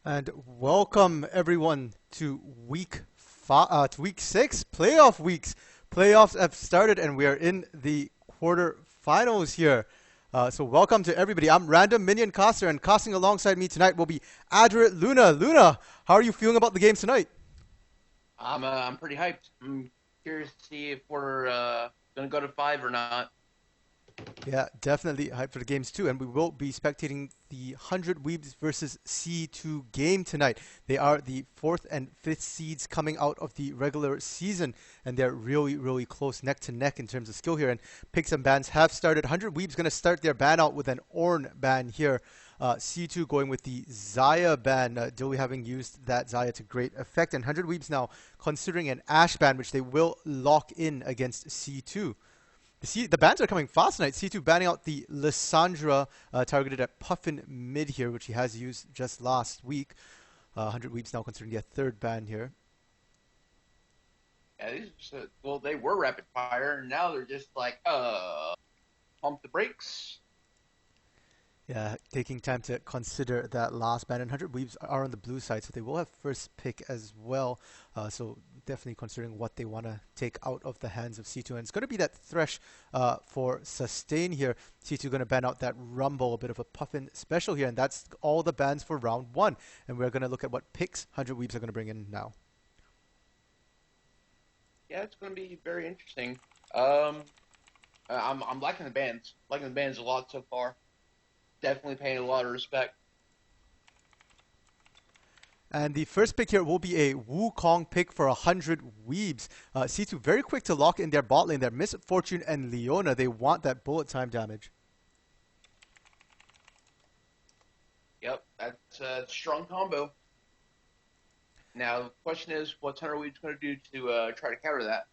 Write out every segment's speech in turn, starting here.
And welcome everyone to week 6 playoff weeks. Playoffs have started and we are in the quarterfinals here. So welcome to everybody. I'm Random Minion Caster, and casting alongside me tonight will be Adrit Luna. Luna, how are you feeling about the games tonight? I'm pretty hyped. I'm curious to see if we're gonna go to five or not. Yeah, definitely hyped for the games too. And we will be spectating the 100 Weebs versus C2 game tonight. They are the fourth and fifth seeds coming out of the regular season, and they're really, really close neck to neck in terms of skill here. And picks and bans have started. 100 Weebs going to start their ban out with an Ornn ban here. C2 going with the Xayah ban, Dilly having used that Xayah to great effect. And 100 Weebs now considering an Ashe ban, which they will lock in against C2. The bans are coming fast tonight. C2 banning out the Lissandra, targeted at Puffin mid here, which he has used just last week. 100 Weeps now considering a third ban here. Yeah, well, they were rapid fire, and now they're just like, pump the brakes. Yeah, taking time to consider that last ban. And 100 Weaves are on the blue side, so they will have first pick as well. So definitely considering what they want to take out of the hands of C2. And it's going to be that Thresh for sustain here. C2 going to ban out that Rumble, a bit of a Puffin special here. And that's all the bans for round one. And we're going to look at what picks 100 Weaves are going to bring in now. Yeah, it's gonna be very interesting. Um, I'm liking the bands. Liking the bands a lot so far. Definitely paying a lot of respect. And the first pick here will be a Wukong pick for 100 Weebs. C2 very quick to lock in their bot lane. Their Misfortune and Leona, they want that bullet time damage. Yep, that's a strong combo. Now the question is, what's Hunter Weeds gonna do to try to counter that?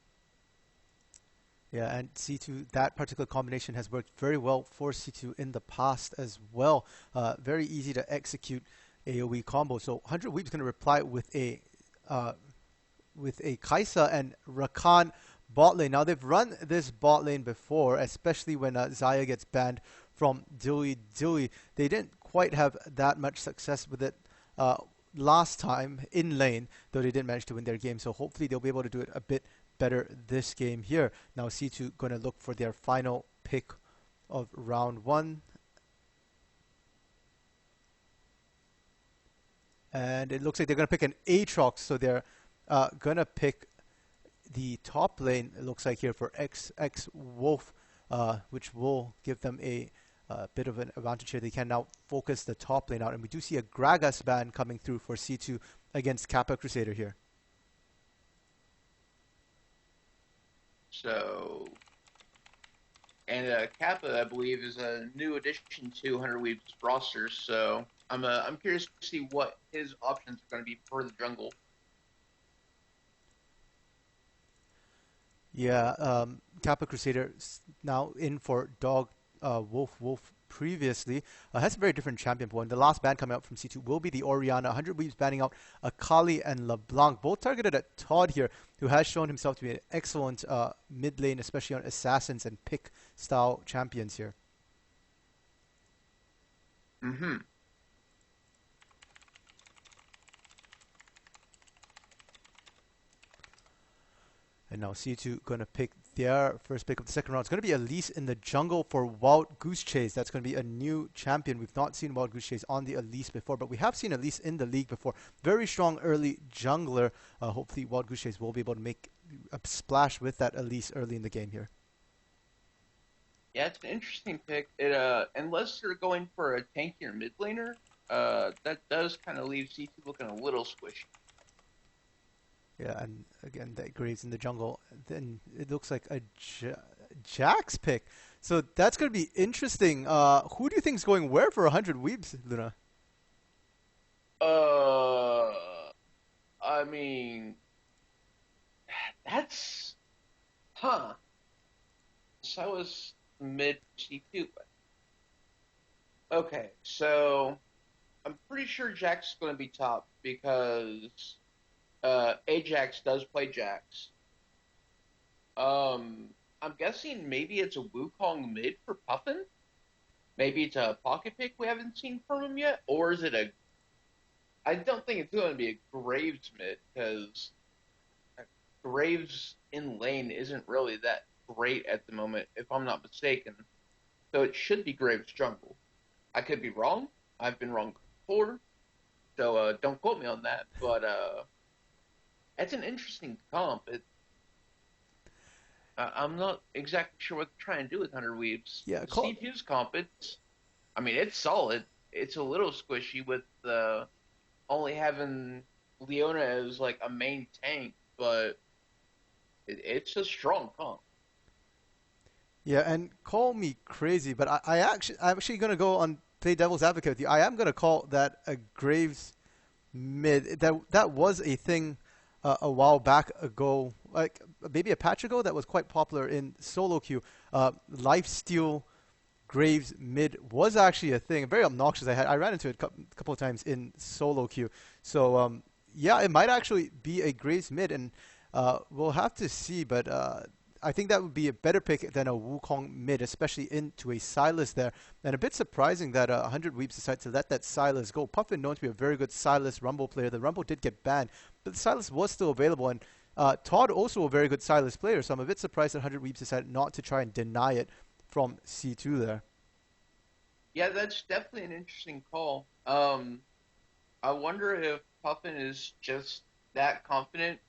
Yeah, and C2, that particular combination has worked very well for C2 in the past as well. Very easy to execute AoE combo. So 100 Weeb's going to reply uh, with a Kaisa and Rakan bot lane. Now they've run this bot lane before, especially when Xayah gets banned from Dilly Dilly. They didn't quite have that much success with it uh, last time in lane, though they did manage to win their game. So hopefully they'll be able to do it a bit better this game here. Now C2 going to look for their final pick of round one. And it looks like they're going to pick an Aatrox, so they're going to pick the top lane, it looks like here, for XX Wolf, which will give them a bit of an advantage here. They can now focus the top lane out, and we do see a Gragas ban coming through for C2 against Kappa Crusader here. So, and Kappa, I believe, is a new addition to Hunter Weeds roster. So I'm curious to see what his options are going to be for the jungle. Yeah, Kappa Crusader now in for Dog Wolf previously. Has a very different champion pool. And the last ban coming out from C2 will be the Orianna. 100 Weaves banning out Akali and LeBlanc, both targeted at Todd here, who has shown himself to be an excellent mid lane, especially on assassins and pick style champions here. Mm-hmm. And now C2 going to pick their first pick of the second round. It's going to be Elise in the jungle for Wild Goose Chase. That's going to be a new champion. We've not seen Wild Goose Chase on the Elise before, but we have seen Elise in the league before. Very strong early jungler. Hopefully Wild Goose Chase will be able to make a splash with that Elise early in the game here. Yeah, it's an interesting pick. It unless you're going for a tankier mid laner, that does kind of leave C2 looking a little squishy. Yeah, and again, that Graves in the jungle. Then it looks like a Jax pick. So that's going to be interesting. Who do you think is going where for 100 Weebs, Luna? Uh, I mean, that's huh. So I was mid C2, but okay. So I'm pretty sure Jax is going to be top because Ajax does play Jax. I'm guessing maybe it's a Wukong mid for Puffin. Maybe it's a pocket pick we haven't seen from him yet, or is it a I don't think it's going to be a Graves mid because Graves in lane isn't really that great at the moment, if I'm not mistaken. So it should be Graves jungle. I could be wrong. I've been wrong before, so don't quote me on that. But it's an interesting comp. I'm not exactly sure what they're trying to do with Hunter Weaves. Yeah, The C2's comp, I mean, it's solid. It's a little squishy with only having Leona as like a main tank, but it's a strong comp. yeah, and call me crazy, but I'm actually gonna go on play devil's advocate with you. I am gonna call that a Graves mid. That was a thing a while back ago, like maybe a patch ago, that was quite popular in solo queue. Lifesteal Graves mid was actually a thing, very obnoxious. I ran into it a couple of times in solo queue. So yeah, it might actually be a Graves mid, and we'll have to see. But I think that would be a better pick than a Wukong mid, especially into a Silas there. And a bit surprising that 100 Weeps decided to let that Silas go. Puffin known to be a very good Silas Rumble player. The Rumble did get banned, but the Silas was still available. And Todd also a very good Silas player, so I'm a bit surprised that 100 Weeps decided not to try and deny it from C2 there. Yeah, that's definitely an interesting call. I wonder if Puffin is just that confident,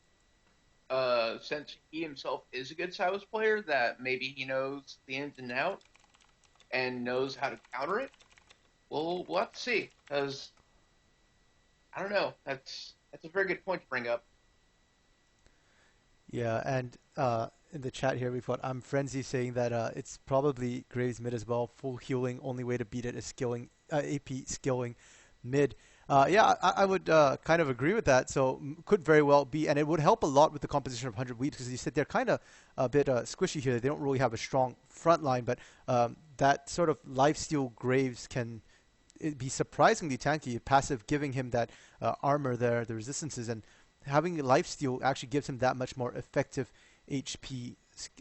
since he himself is a good Silas player, that maybe he knows the ins and outs and knows how to counter it. Well, we'll have to see, because I don't know. That's a very good point to bring up. Yeah, and in the chat here we've got I'm Frenzy saying that it's probably Graves mid as well. Full healing, only way to beat it is skilling, AP skilling mid. Yeah, I would kind of agree with that. So could very well be, and it would help a lot with the composition of 100 Weeps because you said they're kind of a bit squishy here. They don't really have a strong front line, but that sort of lifesteal Graves can it be surprisingly tanky. Passive giving him that armor there, the resistances, and having lifesteal actually gives him that much more HP.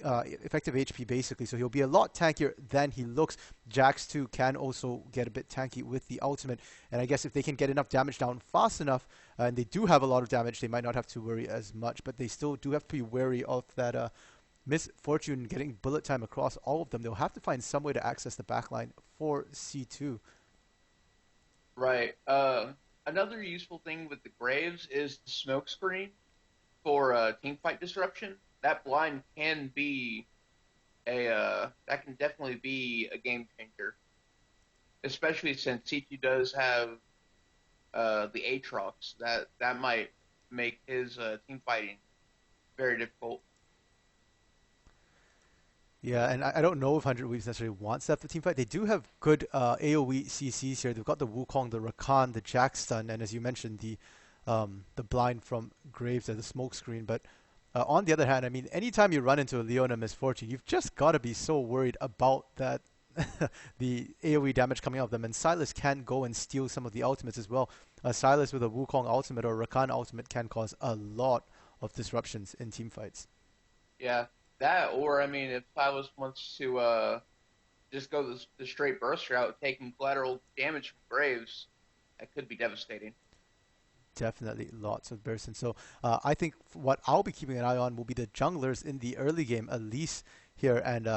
Effective HP basically, so he'll be a lot tankier than he looks. Jax too can also get a bit tanky with the ultimate, and I guess if they can get enough damage down fast enough, and they do have a lot of damage, they might not have to worry as much, but they still do have to be wary of that Miss Fortune getting bullet time across all of them. They'll have to find some way to access the backline for C2. Right. Another useful thing with the Graves is the smoke screen for team fight disruption. That blind can be that can definitely be a game changer, especially since C2 does have the Aatrox. That might make his team fighting very difficult. Yeah, and I don't know if 100 Weaves necessarily wants that for team fight. They do have good AoE CCs here. They've got the Wukong, the Rakan, the Jack Stun, and as you mentioned, the blind from Graves or the smoke screen. But on the other hand, I mean, anytime you run into a Leona Misfortune, you've just got to be so worried about that the AoE damage coming out of them. And Silas can go and steal some of the ultimates as well. Silas with a Wukong ultimate or Rakan ultimate can cause a lot of disruptions in team fights. Yeah, that or I mean, if Silas wants to just go the straight burst route, taking collateral damage from Graves, that could be devastating. Definitely lots of bursts. And so I think what I'll be keeping an eye on will be the junglers in the early game, Elise here, and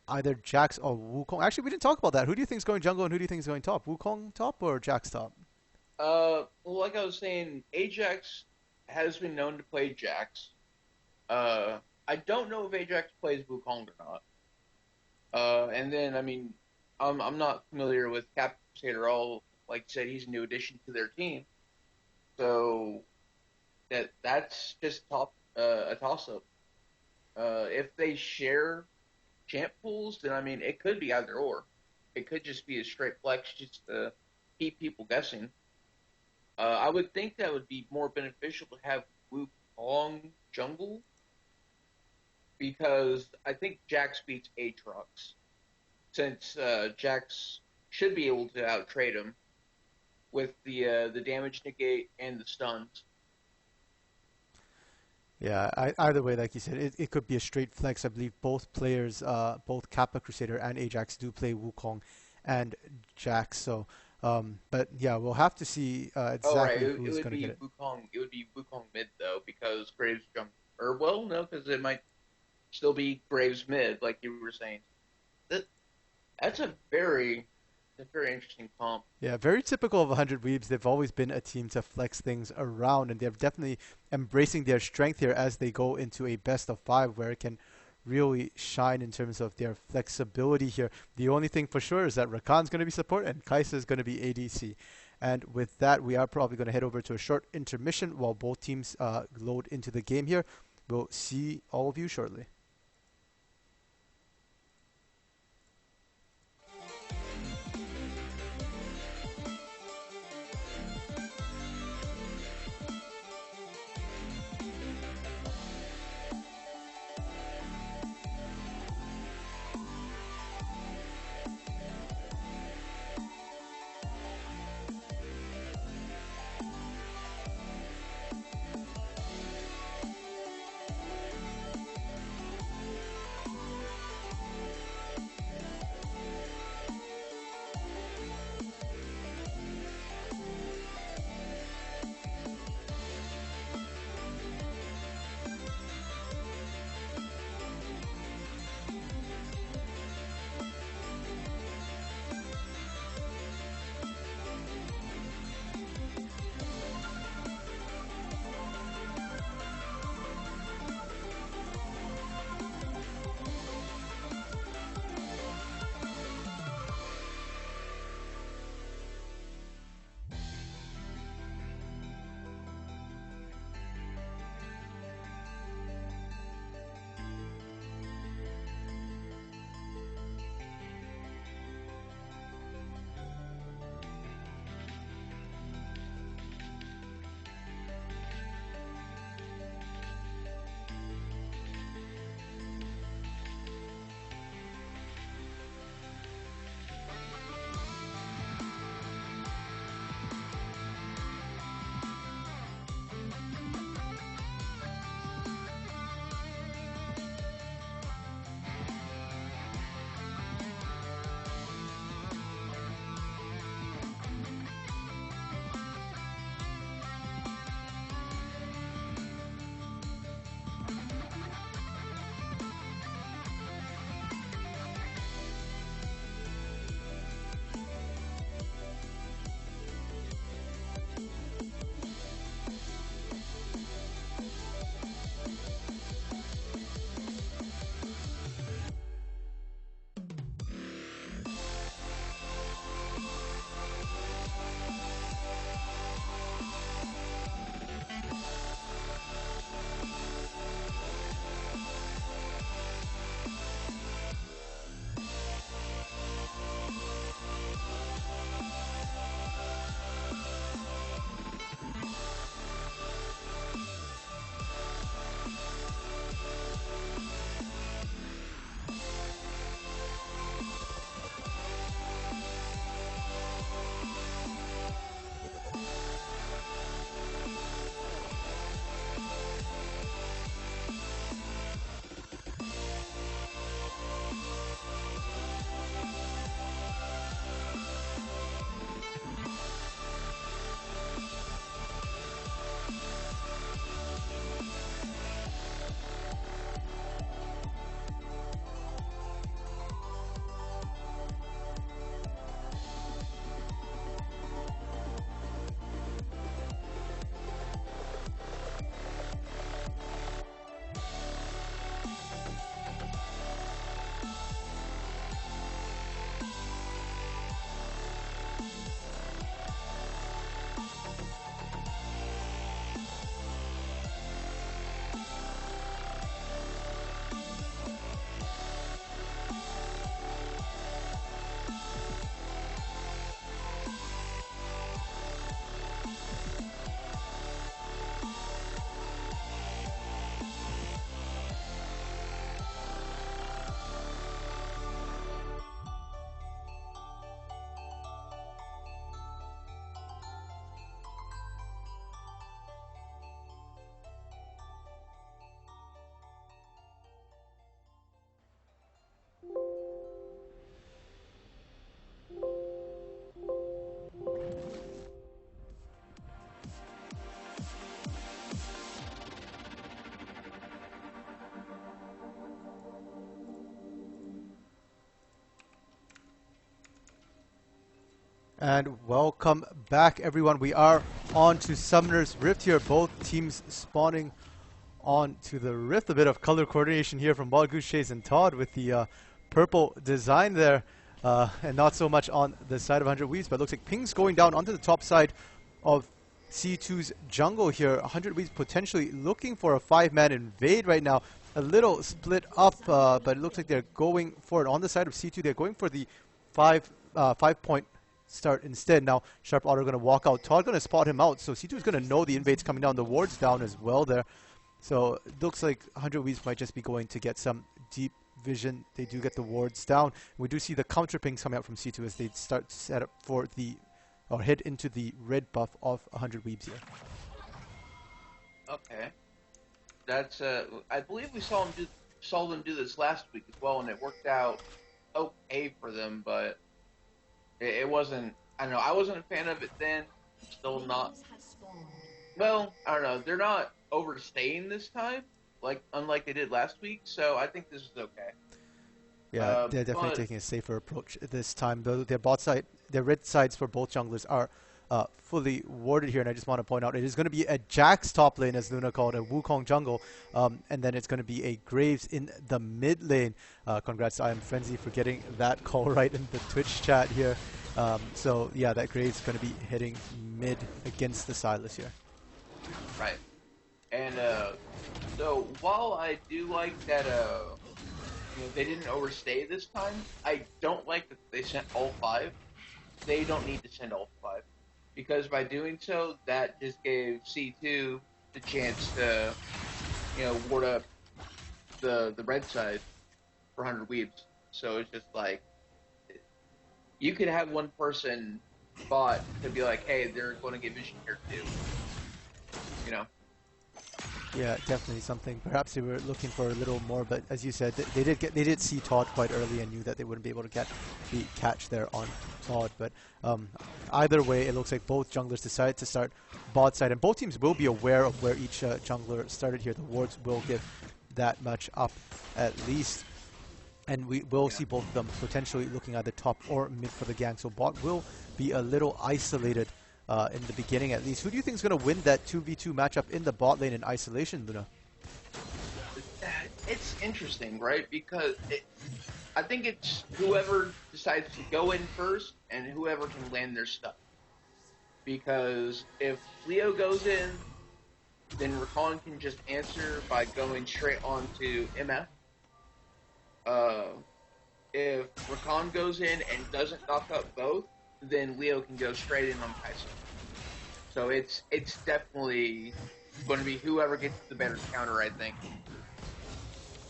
either Jax or Wukong. Actually, we didn't talk about that. Who do you think is going jungle and who do you think is going top? Wukong top or Jax top? Well, like I was saying, Ajax has been known to play Jax. I don't know if Ajax plays Wukong or not. And then, I mean, I'm not familiar with Captain Crusader at all. Like I said, he's a new addition to their team. So that's just a toss up. If they share champ pools, then I mean it could be either or. It could just be a straight flex just to keep people guessing. I would think that would be more beneficial to have Wukong jungle because I think Jax beats Aatrox since Jax should be able to out trade him with the damage negate and the stuns. Yeah, either way, like you said, it could be a straight flex. I believe both players, both Kappa Crusader and Ajax, do play Wukong and Jax. So But yeah, we'll have to see Oh right, exactly it who's would going to get be it. Wukong. It would be Wukong mid though because Graves jumped. Or well, no, because it might still be Graves mid, like you were saying. That that's a very interesting comp. Yeah, very typical of 100 Weebs. They've always been a team to flex things around, and they're definitely embracing their strength here as they go into a best of five where it can really shine in terms of their flexibility here. The only thing for sure is that Rakan's going to be support and Kaisa is going to be ADC. And with that, we are probably going to head over to a short intermission while both teams load into the game here. We'll see all of you shortly. And welcome back, everyone. We are on to Summoner's Rift here. Both teams spawning on to the Rift. A bit of color coordination here from Wild Goose Chase and Todd with the purple design there. And not so much on the side of 100 Weaves, but it looks like Ping's going down onto the top side of C2's jungle here. 100 Weaves potentially looking for a 5-man invade right now. A little split up, but it looks like they're going for it. On the side of C2, they're going for the 5-point start instead. Now Sharp Otter going to walk out. Todd going to spot him out, so C2 is going to know the invade's coming down. The ward's down as well there. So it looks like 100 Weaves might just be going to get some deep vision. They do get the wards down. We do see the counter pings coming out from C2 as they start to set up for the, or head into the red buff of 100 Weaves here. Okay. That's, I believe we saw them do this last week as well, and it worked out okay for them, but it wasn't, I don't know, I wasn't a fan of it then. Still not. Well, I don't know. They're not overstaying this time, unlike they did last week, so I think this is okay. Yeah, they're definitely taking a safer approach this time. Though their bot side, their red sides for both junglers are fully warded here, and I just want to point out it is going to be a Jax top lane, as Luna called a Wukong jungle, and then it's going to be a Graves in the mid lane. Congrats to I Am Frenzy for getting that call right in the Twitch chat here. So yeah, that Graves is going to be hitting mid against the Silas here. Right. And so while I do like that they didn't overstay this time, I don't like that they sent all 5. They don't need to send all 5. Because by doing so, that just gave C2 the chance to, ward up the red side for 100 Weaves. So it's just like, you could have one person bot to be like, hey, they're going to get vision here too. Yeah, definitely something. Perhaps they were looking for a little more, but as you said, they did see Todd quite early and knew that they wouldn't be able to get the catch there on Todd. But either way, it looks like both junglers decided to start bot side, and both teams will be aware of where each jungler started here. The wards will give that much up at least, and we will see both of them potentially looking at the top or mid for the gang. So bot will be a little isolated in the beginning at least. Who do you think is going to win that 2v2 matchup in the bot lane in isolation, Luna? It's interesting, right? Because I think it's whoever decides to go in first and whoever can land their stuff. Because if Leo goes in, then Rakan can just answer by going straight on to MF. If Rakan goes in and doesn't knock up both, then Leo can go straight in on Kai'Sa. So it's definitely going to be whoever gets the better counter, I think.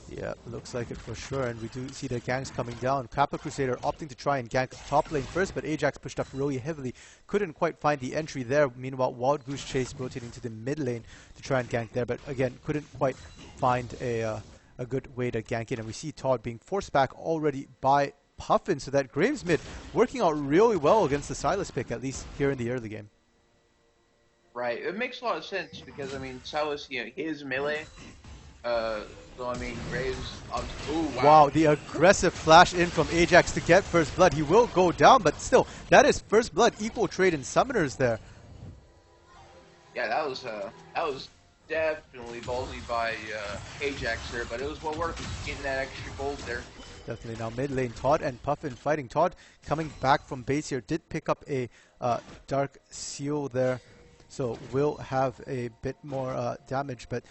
Yeah, looks like it for sure, and we do see the ganks coming down. Kappa Crusader opting to try and gank top lane first, but Ajax pushed up really heavily. Couldn't quite find the entry there. Meanwhile, Wild Goose Chase rotating to the mid lane to try and gank there, but again, couldn't quite find a good way to gank it. And we see Todd being forced back already by Puffin, so that Graves mid working out really well against the Silas pick, at least here in the early game. Right, it makes a lot of sense because, I mean, Silas, he is melee, so, I mean, Graves, ooh, wow, the aggressive flash in from Ajax to get first blood. He will go down, but still, that is first blood, equal trade in summoners there. Yeah, that was definitely ballsy by Ajax there, but it was well worth it, getting that extra gold there. Definitely. Now mid lane, Todd and Puffin fighting. Todd coming back from base here, did pick up a Dark Seal there, so will have a bit more damage, but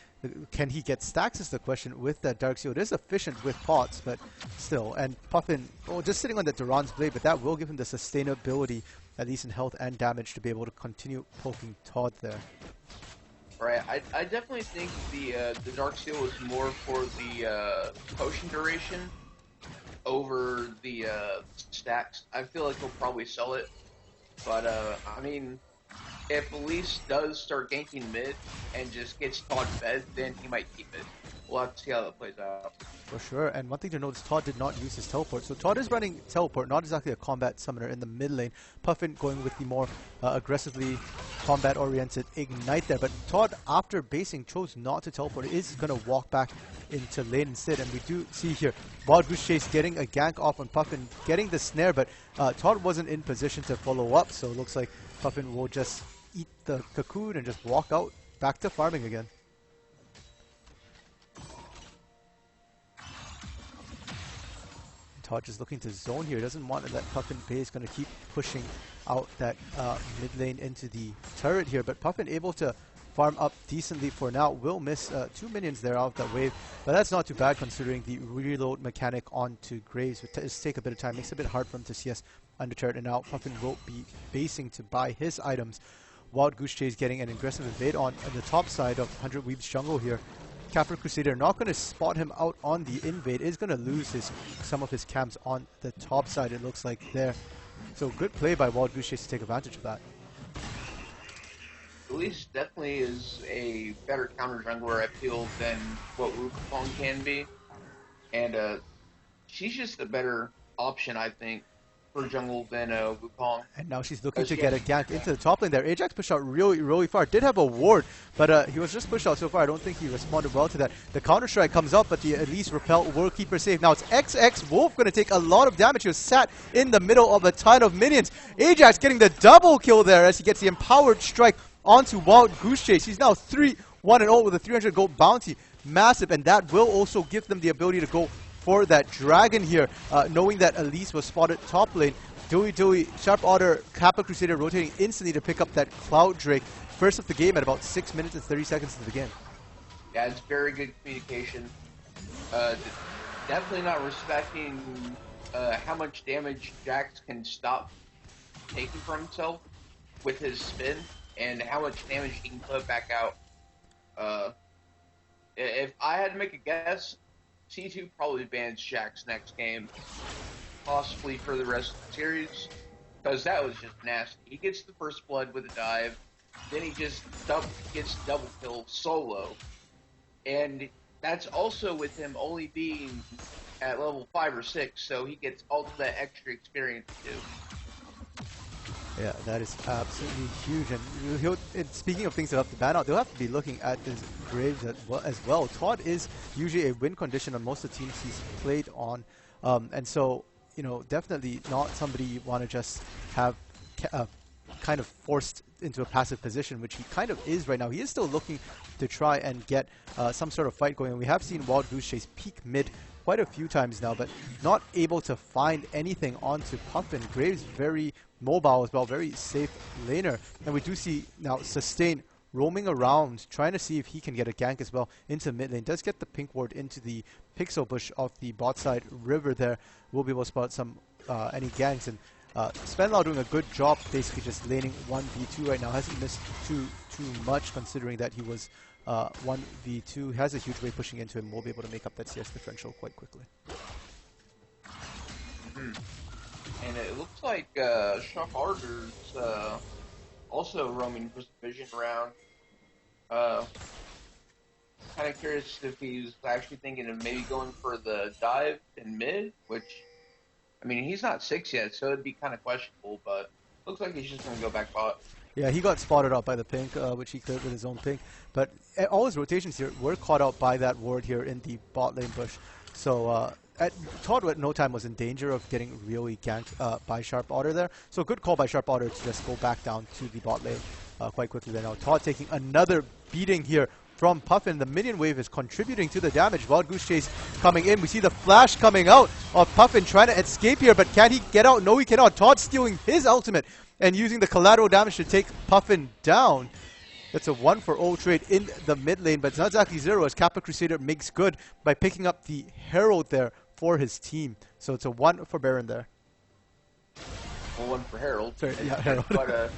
can he get stacks is the question with that Dark Seal. It is efficient with pots, but still. And Puffin, just sitting on the Duran's Blade, but that will give him the sustainability, at least in health and damage, to be able to continue poking Todd there. Right, I definitely think the Dark Seal was more for the potion duration over the stacks. I feel like he'll probably sell it, but I mean, if Elise does start ganking mid and just gets Todd fed, then he might keep it. We'll have to see how that plays out. For sure, and one thing to note is Todd did not use his teleport. So Todd is running teleport, not exactly a combat summoner in the mid lane. Puffin going with the more aggressively combat-oriented ignite there. But Todd, after basing, chose not to teleport. Is going to walk back into lane instead. And we do see here Wild Goose Chase getting a gank off on Puffin, getting the snare, but Todd wasn't in position to follow up. So it looks like Puffin will just eat the cocoon and just walk out back to farming again. Todd just looking to zone here. Doesn't want to let Puffin base. Going to keep pushing out that mid lane into the turret here. But Puffin able to farm up decently for now. Will miss 2 minions there out of that wave. But that's not too bad considering the reload mechanic onto Graves. It does take a bit of time. Makes it a bit hard for him to CS under turret. And now Puffin will be basing to buy his items. Wild Goose Chase getting an aggressive invade on the top side of 100 Weeb's jungle here. Capra Crusader not going to spot him out on the invade, is going to lose some of his camps on the top side, it looks like there. So good play by Wild Goose Chase to take advantage of that. Elise definitely is a better counter jungler, I feel, than what Wukong can be. And she's just a better option, I think, for jungle than Wukong. And now she's looking to get a gank into the top lane there. Ajax pushed out really far. Did have a ward, but he was just pushed out so far. I don't think he responded well to that. The counter strike comes up, but the Elise repel World Keeper save. Now it's XX Wolf going to take a lot of damage. He was sat in the middle of a ton of minions. Ajax getting the double kill there as he gets the empowered strike onto Wild Goose Chase. He's now 3-1-0 with a 300 gold bounty. Massive, and that will also give them the ability to go for that dragon here, knowing that Elise was spotted top lane. Dewey, Sharp Otter, Kappa Crusader rotating instantly to pick up that Cloud Drake. First of the game at about 6 minutes and 30 seconds into the game. Yeah, it's very good communication. Definitely not respecting how much damage Jax can stop taking from himself with his spin, and how much damage he can put back out. If I had to make a guess, C2 probably bans Jax next game, possibly for the rest of the series, because that was just nasty. He gets the first blood with a dive, then he just gets double kill solo, and that's also with him only being at level 5 or 6, so he gets all of that extra experience too. Yeah, that is absolutely huge. And speaking of things that have to ban out, they'll have to be looking at this Graves as well. Todd is usually a win condition on most of the teams he's played on. And so, you know, definitely not somebody you want to just have kind of forced into a passive position, which he kind of is right now. He is still looking to try and get some sort of fight going. And we have seen Wild Goose Chase peak mid quite a few times now, but not able to find anything onto Puffin. Graves very mobile as well, very safe laner. And we do see now Sustain roaming around, trying to see if he can get a gank as well into mid lane. Does get the pink ward into the pixel bush of the bot side river there. We'll be able to spot some any ganks. And Spenlaw doing a good job basically just laning 1v2 right now. Hasn't missed too much considering that he was 1v2. Has a huge wave pushing into him. We'll be able to make up that CS differential quite quickly. And it looks like Sharp Arter's also roaming for some vision around. Kind of curious if he's actually thinking of maybe going for the dive in mid, which, I mean, he's not 6 yet, so it'd be kind of questionable, but looks like he's just going to go back bot. Yeah, he got spotted out by the pink, which he cleared with his own pink. But all his rotations here were caught out by that ward here in the bot lane bush. So Todd at no time was in danger of getting really ganked by Sharp Otter there. So good call by Sharp Otter to just go back down to the bot lane quite quickly there. Now Todd taking another beating here from Puffin. The minion wave is contributing to the damage. Wild Goose Chase coming in. We see the flash coming out of Puffin trying to escape here, but can he get out? No, he cannot. Todd stealing his ultimate and using the collateral damage to take Puffin down. That's a 1-for-0 trade in the mid lane, but it's not exactly zero as Kappa Crusader makes good by picking up the Herald there for his team. So it's a 1 for Baron there. Well, 1 for Herald. Sorry, yeah, Herald. But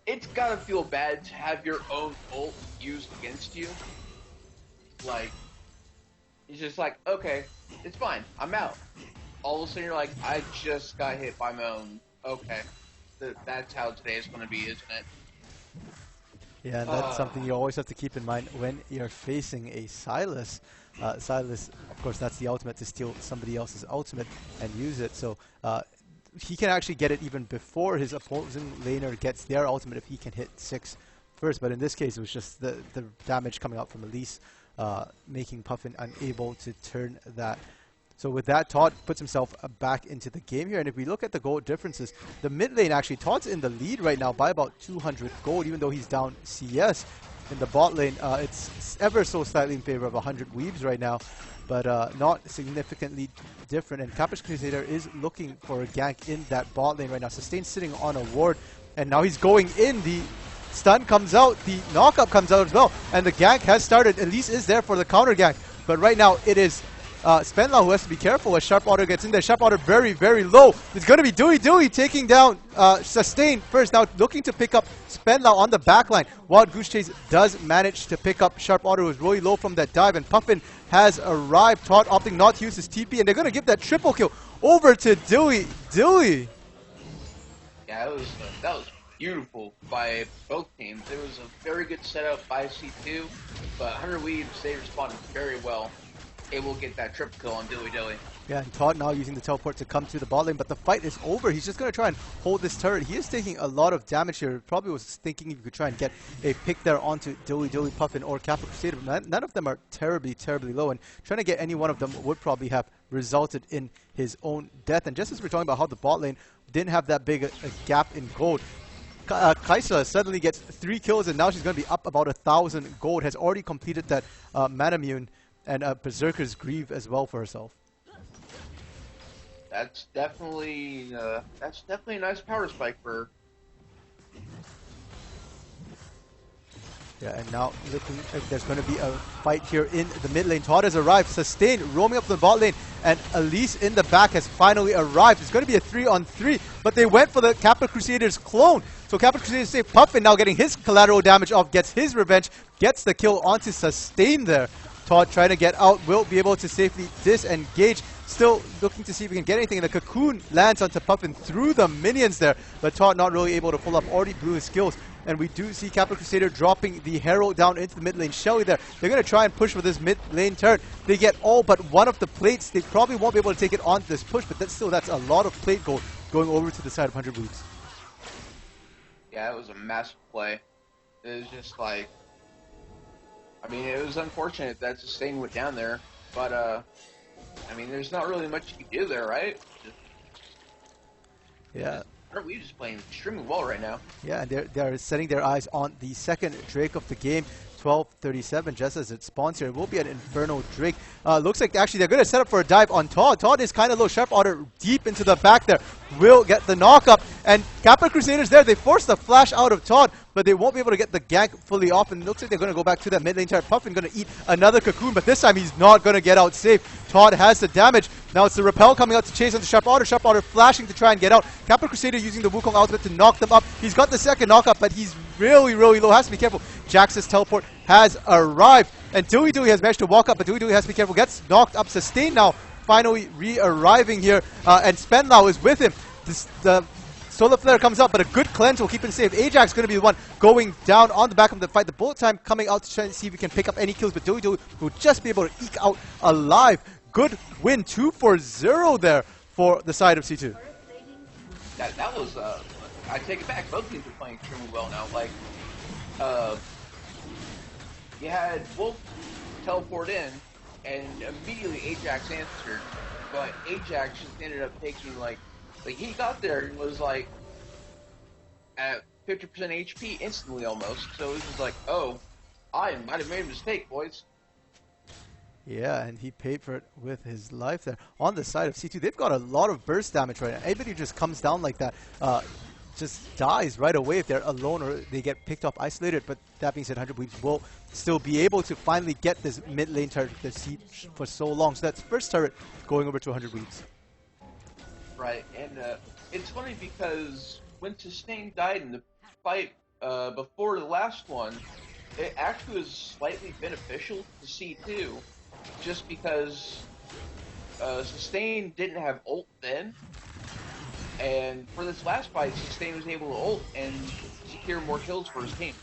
it's gotta feel bad to have your own ult used against you. Like, it's just like, okay, it's fine, I'm out. All of a sudden you're like, I just got hit by my own. Okay, that's how today is gonna be, isn't it? Yeah, and that's something you always have to keep in mind when you're facing a Sylas. Sylas, of course, that's the ultimate, to steal somebody else's ultimate and use it. So he can actually get it even before his opposing laner gets their ultimate if he can hit 6 first. But in this case, it was just the damage coming out from Elise, making Puffin unable to turn that. So with that, Todd puts himself back into the game here. And if we look at the gold differences, the mid lane actually, Todd's in the lead right now by about 200 gold, even though he's down CS. In the bot lane, it's ever so slightly in favor of 100 weaves right now, but not significantly different. And Capish Crusader is looking for a gank in that bot lane right now. Sustain's sitting on a ward, and now he's going in. The stun comes out, the knockup comes out as well, and the gank has started. Elise is there for the counter gank, but right now it is Spenlaw who has to be careful as Sharp Order gets in there. Sharp Order very, very low. It's going to be Dewey taking down Sustain first. Now looking to pick up Spenlaw on the backline. Wild Goose Chase does manage to pick up Sharp Order, who was really low from that dive, and Puffin has arrived. Todd opting not to use his TP, and they're going to give that triple kill over to Dewey. Yeah, that was beautiful by both teams. It was a very good setup by C2, but 100 Weaves, they responded very well. Able to get that triple kill on Dewey. Yeah, and Todd now using the teleport to come to the bot lane, but the fight is over. He's just going to try and hold this turret. He is taking a lot of damage here. Probably was thinking if you could try and get a pick there onto Dewey, Puffin, or Kappa Crusader. None of them are terribly low, and trying to get any one of them would probably have resulted in his own death. And just as we're talking about how the bot lane didn't have that big a gap in gold, Kaisa suddenly gets 3 kills, and now she's going to be up about 1,000 gold. Has already completed that Manamune and Berserker's Grieve as well for herself. That's definitely a nice power spike for her. Yeah, and now looking like there's going to be a fight here in the mid lane. Todd has arrived, Sustained, roaming up the bot lane, and Elise in the back has finally arrived. It's going to be a 3-on-3, but they went for the Kappa Crusaders clone. So Kappa Crusaders save Puffin, now getting his collateral damage off, gets his revenge, gets the kill onto Sustain there. Todd trying to get out, will be able to safely disengage. Still looking to see if we can get anything. And the cocoon lands onto Puffin through the minions there, but Todd not really able to pull up. Already blew his skills. And we do see Capital Crusader dropping the Herald down into the mid lane. Shelly there. They're going to try and push for this mid lane turret. They get all but one of the plates. They probably won't be able to take it on this push, but that's a lot of plate gold going over to the side of 100 Boots. Yeah, it was a massive play. It was just like, I mean, it was unfortunate that Sustain went down there, but I mean, there's not really much you can do there, right? Yeah. We're just playing extremely well right now. Yeah, and they're setting their eyes on the second Drake of the game. 12:37 just as it spawns here. It will be an Inferno Drake. Looks like actually they're going to set up for a dive on Todd. Todd is kind of low. Sharp Order deep into the back there. Will get the knock-up. And Kappa Crusaders there. They force the flash out of Todd, but they won't be able to get the gank fully off. And it looks like they're going to go back to that mid lane turret. Puffin going to eat another cocoon, but this time he's not going to get out safe. Todd has the damage. Now it's the Repel coming out to chase onto Sharp Order. Sharp Order flashing to try and get out. Kappa Crusader using the Wukong ultimate to knock them up. He's got the second knock-up, but he's really low. Has to be careful. Jax's teleport has arrived. And Dewey has managed to walk up, but Dewey has to be careful. Gets knocked up. Sustained now, finally re-arriving here. And Spenlaw is with him. The Solar Flare comes up, but a good cleanse will keep him safe. Ajax going to be the one going down on the back of the fight. The bullet time coming out to try and see if he can pick up any kills, but Dewey will just be able to eke out alive. Good win, 2-0 there for the side of C2. That was, I take it back, both teams are playing extremely well now. Like, you had Wolf teleport in, and immediately Ajax answered, but Ajax just ended up taking, like he got there and was, like, at 50% HP instantly almost, so it was just like, oh, I might have made a mistake, boys. Yeah, and he paid for it with his life there. On the side of C2, they've got a lot of burst damage right now. Anybody who just comes down like that just dies right away if they're alone or they get picked up isolated. But that being said, 100 Weaves will still be able to finally get this mid lane turret to siege for so long. So that's first turret going over to 100 Weaves. Right, and it's funny because when Sustain died in the fight before the last one, it actually was slightly beneficial to C2, just because Sustain didn't have ult then, and for this last fight, Sustain was able to ult and secure more kills for his team.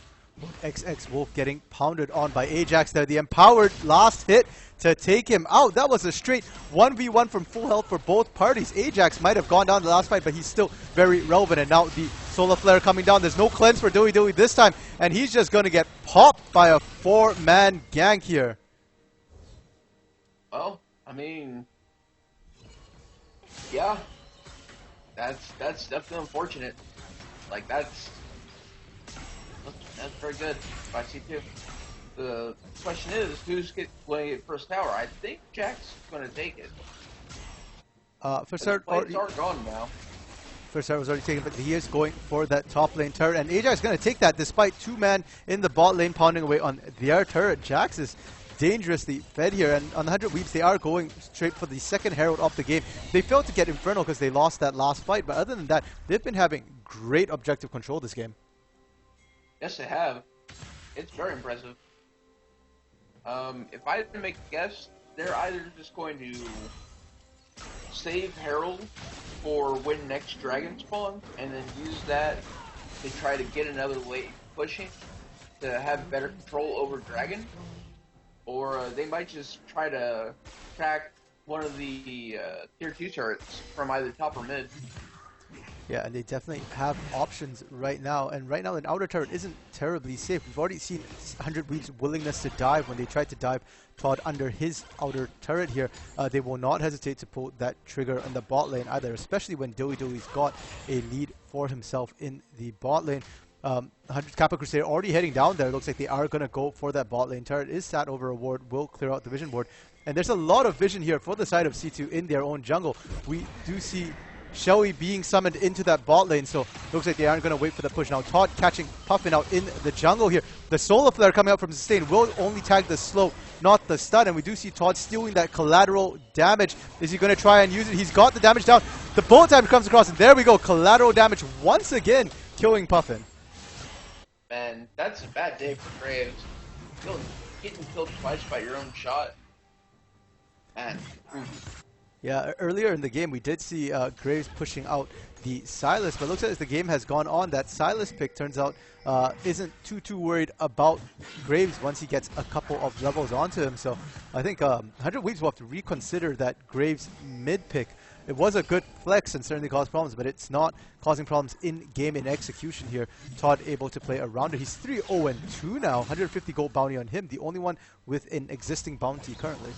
XX Wolf getting pounded on by Ajax there. The empowered last hit to take him out. That was a straight 1v1 from full health for both parties. Ajax might have gone down the last fight, but he's still very relevant. And now the Solar Flare coming down. There's no cleanse for Dewey this time. And he's just going to get popped by a 4-man gank here. Well, I mean, yeah, that's definitely unfortunate. Like, that's very good by C2. The question is, who's going to get first tower? I think Jack's going to take it. For start, plays are gone now. First start was already taken, but he is going for that top lane turret, and Ajax is going to take that despite 2-man in the bot lane pounding away on their turret. Jax is dangerously fed here, and on the 100 Weeps, they are going straight for the second Herald of the game. They failed to get Infernal because they lost that last fight, but other than that, they've been having great objective control this game. Yes, they have. It's very impressive. If I had to make a guess, they're either just going to save Herald for when next Dragon spawn, and then use that to try to get another wave pushing to have better control over Dragon, or they might just try to attack one of the tier 2 turrets from either top or mid. Yeah, and they definitely have options right now. And right now, an outer turret isn't terribly safe. We've already seen 100 Weeps' willingness to dive when they tried to dive Todd under his outer turret here. They will not hesitate to pull that trigger in the bot lane either, especially when Dewey's got a lead for himself in the bot lane. 100 Kappa Crusader already heading down there. Looks like they are going to go for that bot lane turret. Is sat over a ward, will clear out the vision board. And there's a lot of vision here for the side of C2 in their own jungle. We do see Shelly being summoned into that bot lane, so looks like they aren't going to wait for the push. Now Todd catching Puffin out in the jungle here. The Solar Flare coming out from Sustain will only tag the slow, not the stun, and we do see Todd stealing that collateral damage. Is he going to try and use it? He's got the damage down. The bullet time comes across, and there we go. Collateral damage once again, killing Puffin. Man, that's a bad day for Graves. Getting killed twice by your own shot. Man. Yeah, earlier in the game we did see Graves pushing out the Sylas, but looks like as the game has gone on, that Sylas pick turns out isn't too worried about Graves once he gets a couple of levels onto him. So I think 100 Weeps will have to reconsider that Graves mid pick. It was a good flex and certainly caused problems, but it's not causing problems in game in execution here. Todd able to play around it. He's 3-0-2 now, 150 gold bounty on him, the only one with an existing bounty currently.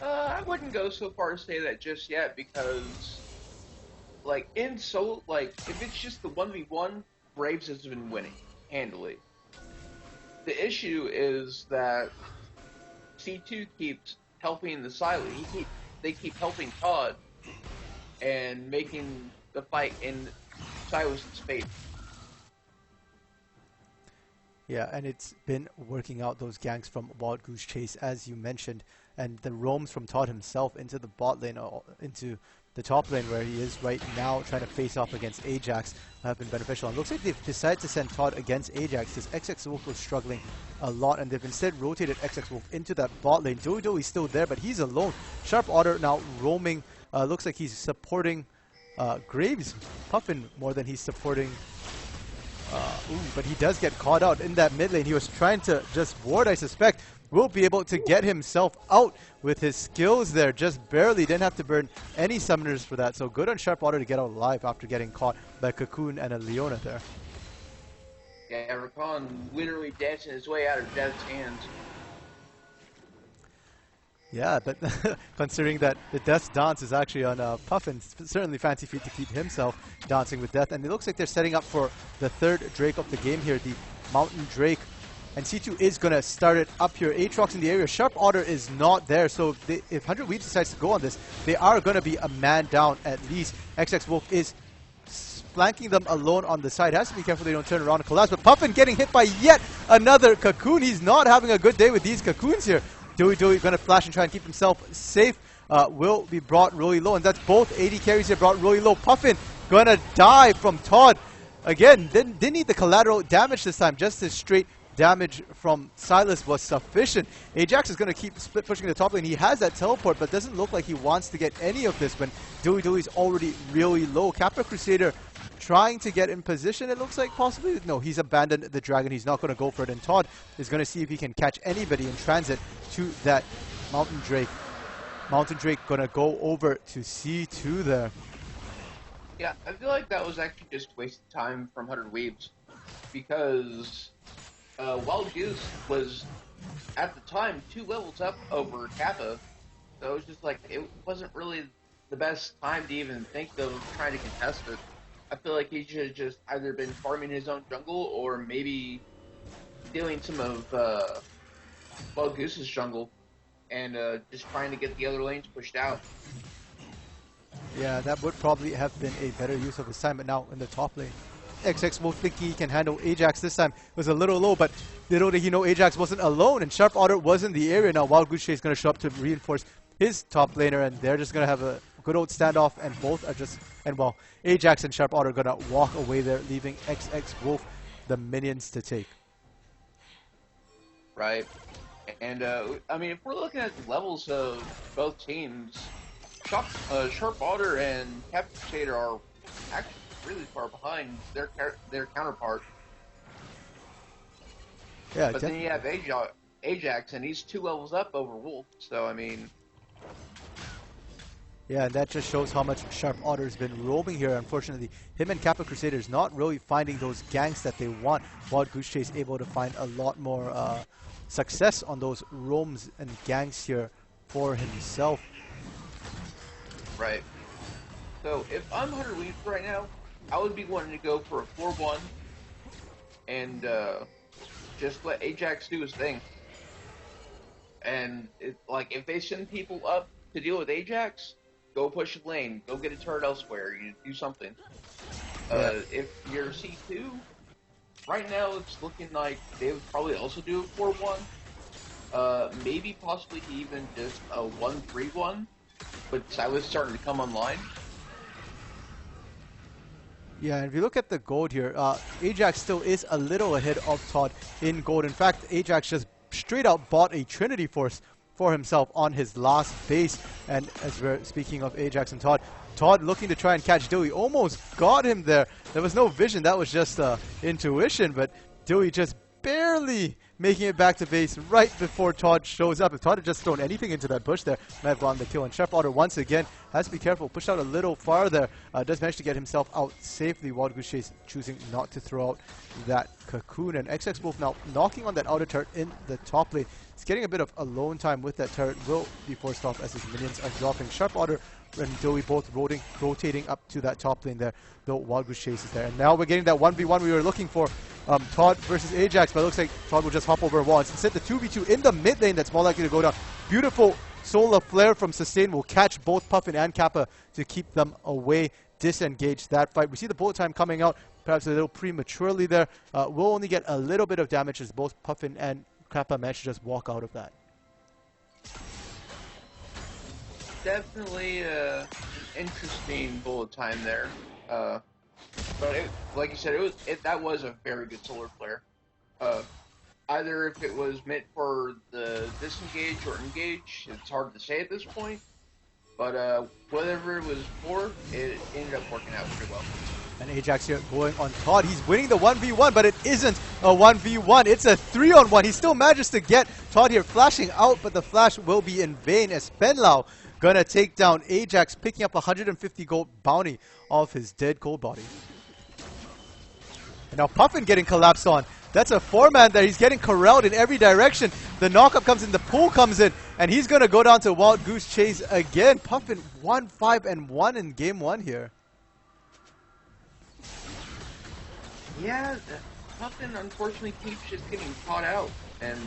I wouldn't go so far to say that just yet, because, like, if it's just the 1v1, Braves has been winning handily. The issue is that C2 keeps helping the Silent. They keep helping Todd and making the fight in Silas's favor. Yeah, and it's been working out those ganks from Wild Goose Chase, as you mentioned, and the roams from Todd himself into the bot lane, into the top lane where he is right now, trying to face off against Ajax, have been beneficial. And it looks like they've decided to send Todd against Ajax, because XX Wolf was struggling a lot, and they've instead rotated XX Wolf into that bot lane. Dewey's still there, but he's alone. Sharp Otter now roaming. Looks like he's supporting Graves Puffin more than he's supporting. But he does get caught out in that mid lane. He was trying to just ward, I suspect. Will be able to get himself out with his skills there, just barely. Didn't have to burn any summoners for that. So good on Sharp Otter to get out alive after getting caught by Cocoon and a Leona there. Yeah, Rakan literally dancing his way out of Death's hands. Yeah, but considering that the Death's dance is actually on Puffin, certainly fancy feat to keep himself dancing with Death. And it looks like they're setting up for the third Drake of the game here, the Mountain Drake. And C2 is going to start it up here. Aatrox in the area. Sharp Otter is not there. So if 100 Weeps decides to go on this, they are going to be a man down at least. XX Wolf is flanking them alone on the side. Has to be careful they don't turn around and collapse. But Puffin getting hit by yet another Cocoon. He's not having a good day with these Cocoons here. Dewey going to flash and try and keep himself safe. Will be brought really low. And that's both AD carries here brought really low. Puffin going to die from Todd. Again, didn't need the collateral damage this time. Just his straight damage from Sylas was sufficient. Ajax is going to keep split pushing the top lane. He has that teleport, but doesn't look like he wants to get any of this when Dewey's already really low. Kappa Crusader trying to get in position, it looks like possibly. No, he's abandoned the dragon. He's not going to go for it. And Todd is going to see if he can catch anybody in transit to that Mountain Drake. Mountain Drake going to go over to C2 there. Yeah, I feel like that was actually just wasted time from 100 Weebs because Wild Goose was at the time 2 levels up over Kappa, so it was just like it wasn't really the best time to even think of trying to contest it. I feel like he should have just either been farming his own jungle or maybe stealing some of Wild Goose's jungle and just trying to get the other lanes pushed out. Yeah, that would probably have been a better use of his time, but now in the top lane. XX will think he can handle Ajax this time. It was a little low, but little did he know Ajax wasn't alone, and Sharp Otter was in the area. Now Wild Goose Chase is going to show up to reinforce his top laner, and they're just going to have a good old standoff, and both are just, and well, Ajax and Sharp Otter are going to walk away there, leaving XX Wolf the minions to take. Right. And, I mean, if we're looking at the levels of both teams, Sharp Otter and Captain Crusader are actually really far behind their counterpart. Yeah, but then you have Ajax, and he's 2 levels up over Wolf, so, I mean... Yeah, and that just shows how much Sharp Otter's been roaming here. Unfortunately, him and Kappa Crusaders not really finding those ganks that they want. Wild Goose Chase able to find a lot more success on those roams and ganks here for himself. Right. So if I'm 100 Weeds right now, I would be wanting to go for a 4-1 and just let Ajax do his thing. And if they send people up to deal with Ajax, go push the lane, go get a turret elsewhere, you do something. If you're C2, right now it's looking like they would probably also do a 4-1. Maybe possibly even just a 1-3-1, but Silas starting to come online. Yeah, and if you look at the gold here, Ajax still is a little ahead of Todd in gold. In fact, Ajax just straight out bought a Trinity Force for himself on his last base. And as we're speaking of Ajax and Todd, Todd looking to try and catch Dewey, almost got him there. There was no vision, that was just intuition, but Dewey just barely making it back to base right before Todd shows up. If Todd had just thrown anything into that bush there, might have gotten the kill. And Sharp Otter once again has to be careful, pushed out a little farther, does manage to get himself out safely. Wild Goose Chase choosing not to throw out that cocoon. And XX Wolf now knocking on that outer turret in the top lane. He's getting a bit of alone time with that turret, will be forced off as his minions are dropping. Sharp Otter and Dewey both rotating up to that top lane there, though Wild Goose Chase is there. And now we're getting that 1v1 we were looking for. Todd versus Ajax, but it looks like Todd will just hop over a wall. And instead, the 2v2 in the mid lane that's more likely to go down. Beautiful solar flare from Sustain will catch both Puffin and Kappa to keep them away, disengage that fight. We see the bullet time coming out perhaps a little prematurely there. We'll only get a little bit of damage as both Puffin and Kappa manage to just walk out of that. Definitely an interesting bullet time there. But like you said, that was a very good solar flare. Either if it was meant for the disengage or engage, it's hard to say at this point. But whatever it was for, it ended up working out pretty well. And Ajax here going on Todd. He's winning the 1v1, but it isn't a 1v1. It's a 3-on-1. He still manages to get Todd here flashing out, but the flash will be in vain as Penlau gonna take down Ajax, picking up 150 gold bounty off his dead cold body. And now Puffin getting collapsed on. That's a 4-man there. He's getting corralled in every direction. The knockup comes in, the pull comes in, and he's gonna go down to Wild Goose Chase again. Puffin 1-5-1 in game 1 here. Yeah, Puffin unfortunately keeps just getting caught out, and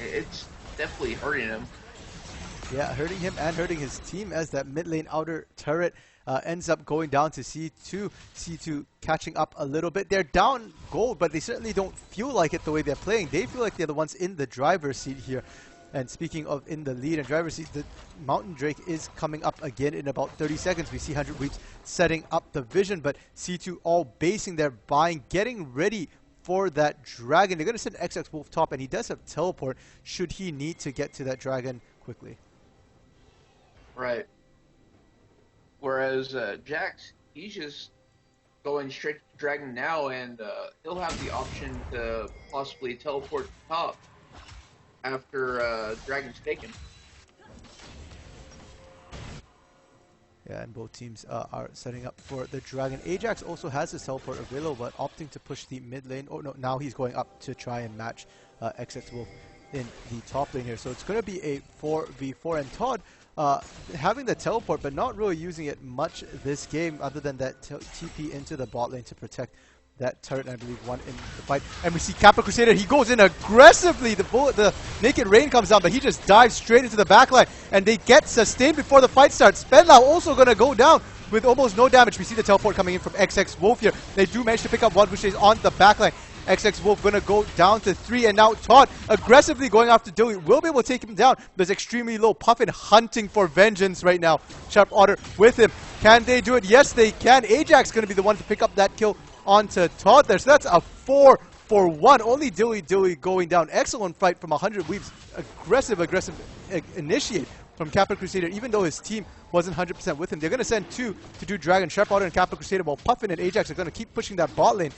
it's definitely hurting him. Yeah, hurting him and hurting his team as that mid lane outer turret ends up going down to C2. C2 catching up a little bit. They're down gold, but they certainly don't feel like it the way they're playing. They feel like they're the ones in the driver's seat here. And speaking of in the lead and driver's seat, the Mountain Drake is coming up again in about 30 seconds. We see 100 Weeks setting up the vision, but C2 all basing their buying, getting ready for that dragon. They're going to send XX Wolf top, and he does have teleport should he need to get to that dragon quickly. Right. Whereas Jax, he's just going straight to Dragon now, and he'll have the option to possibly teleport to top after Dragon's taken. Yeah, and both teams are setting up for the Dragon. Ajax also has his teleport available, but opting to push the mid lane. Oh no, now he's going up to try and match XX Wolf in the top lane here. So it's going to be a 4v4, and Todd having the teleport, but not really using it much this game, other than that TP into the bot lane to protect that turret, and I believe one in the fight. And we see Kappa Crusader, he goes in aggressively. The Naked Rain comes down, but he just dives straight into the backline, and they get sustained before the fight starts. Spenlau also going to go down with almost no damage. We see the teleport coming in from XX Wolf here. They do manage to pick up one, which is on the backline. XX Wolf going to go down to 3, and now Todd aggressively going after Dilly. Will be able to take him down, but it's extremely low. Puffin hunting for vengeance right now. Sharp Otter with him. Can they do it? Yes, they can. Ajax going to be the one to pick up that kill onto Todd there. So that's a 4-for-1. Only Dilly going down. Excellent fight from 100 Weaves. Aggressive initiate from Kappa Crusader, even though his team wasn't 100% with him. They're going to send 2 to do Dragon, Sharp Otter and Kappa Crusader, while Puffin and Ajax are going to keep pushing that bot lane.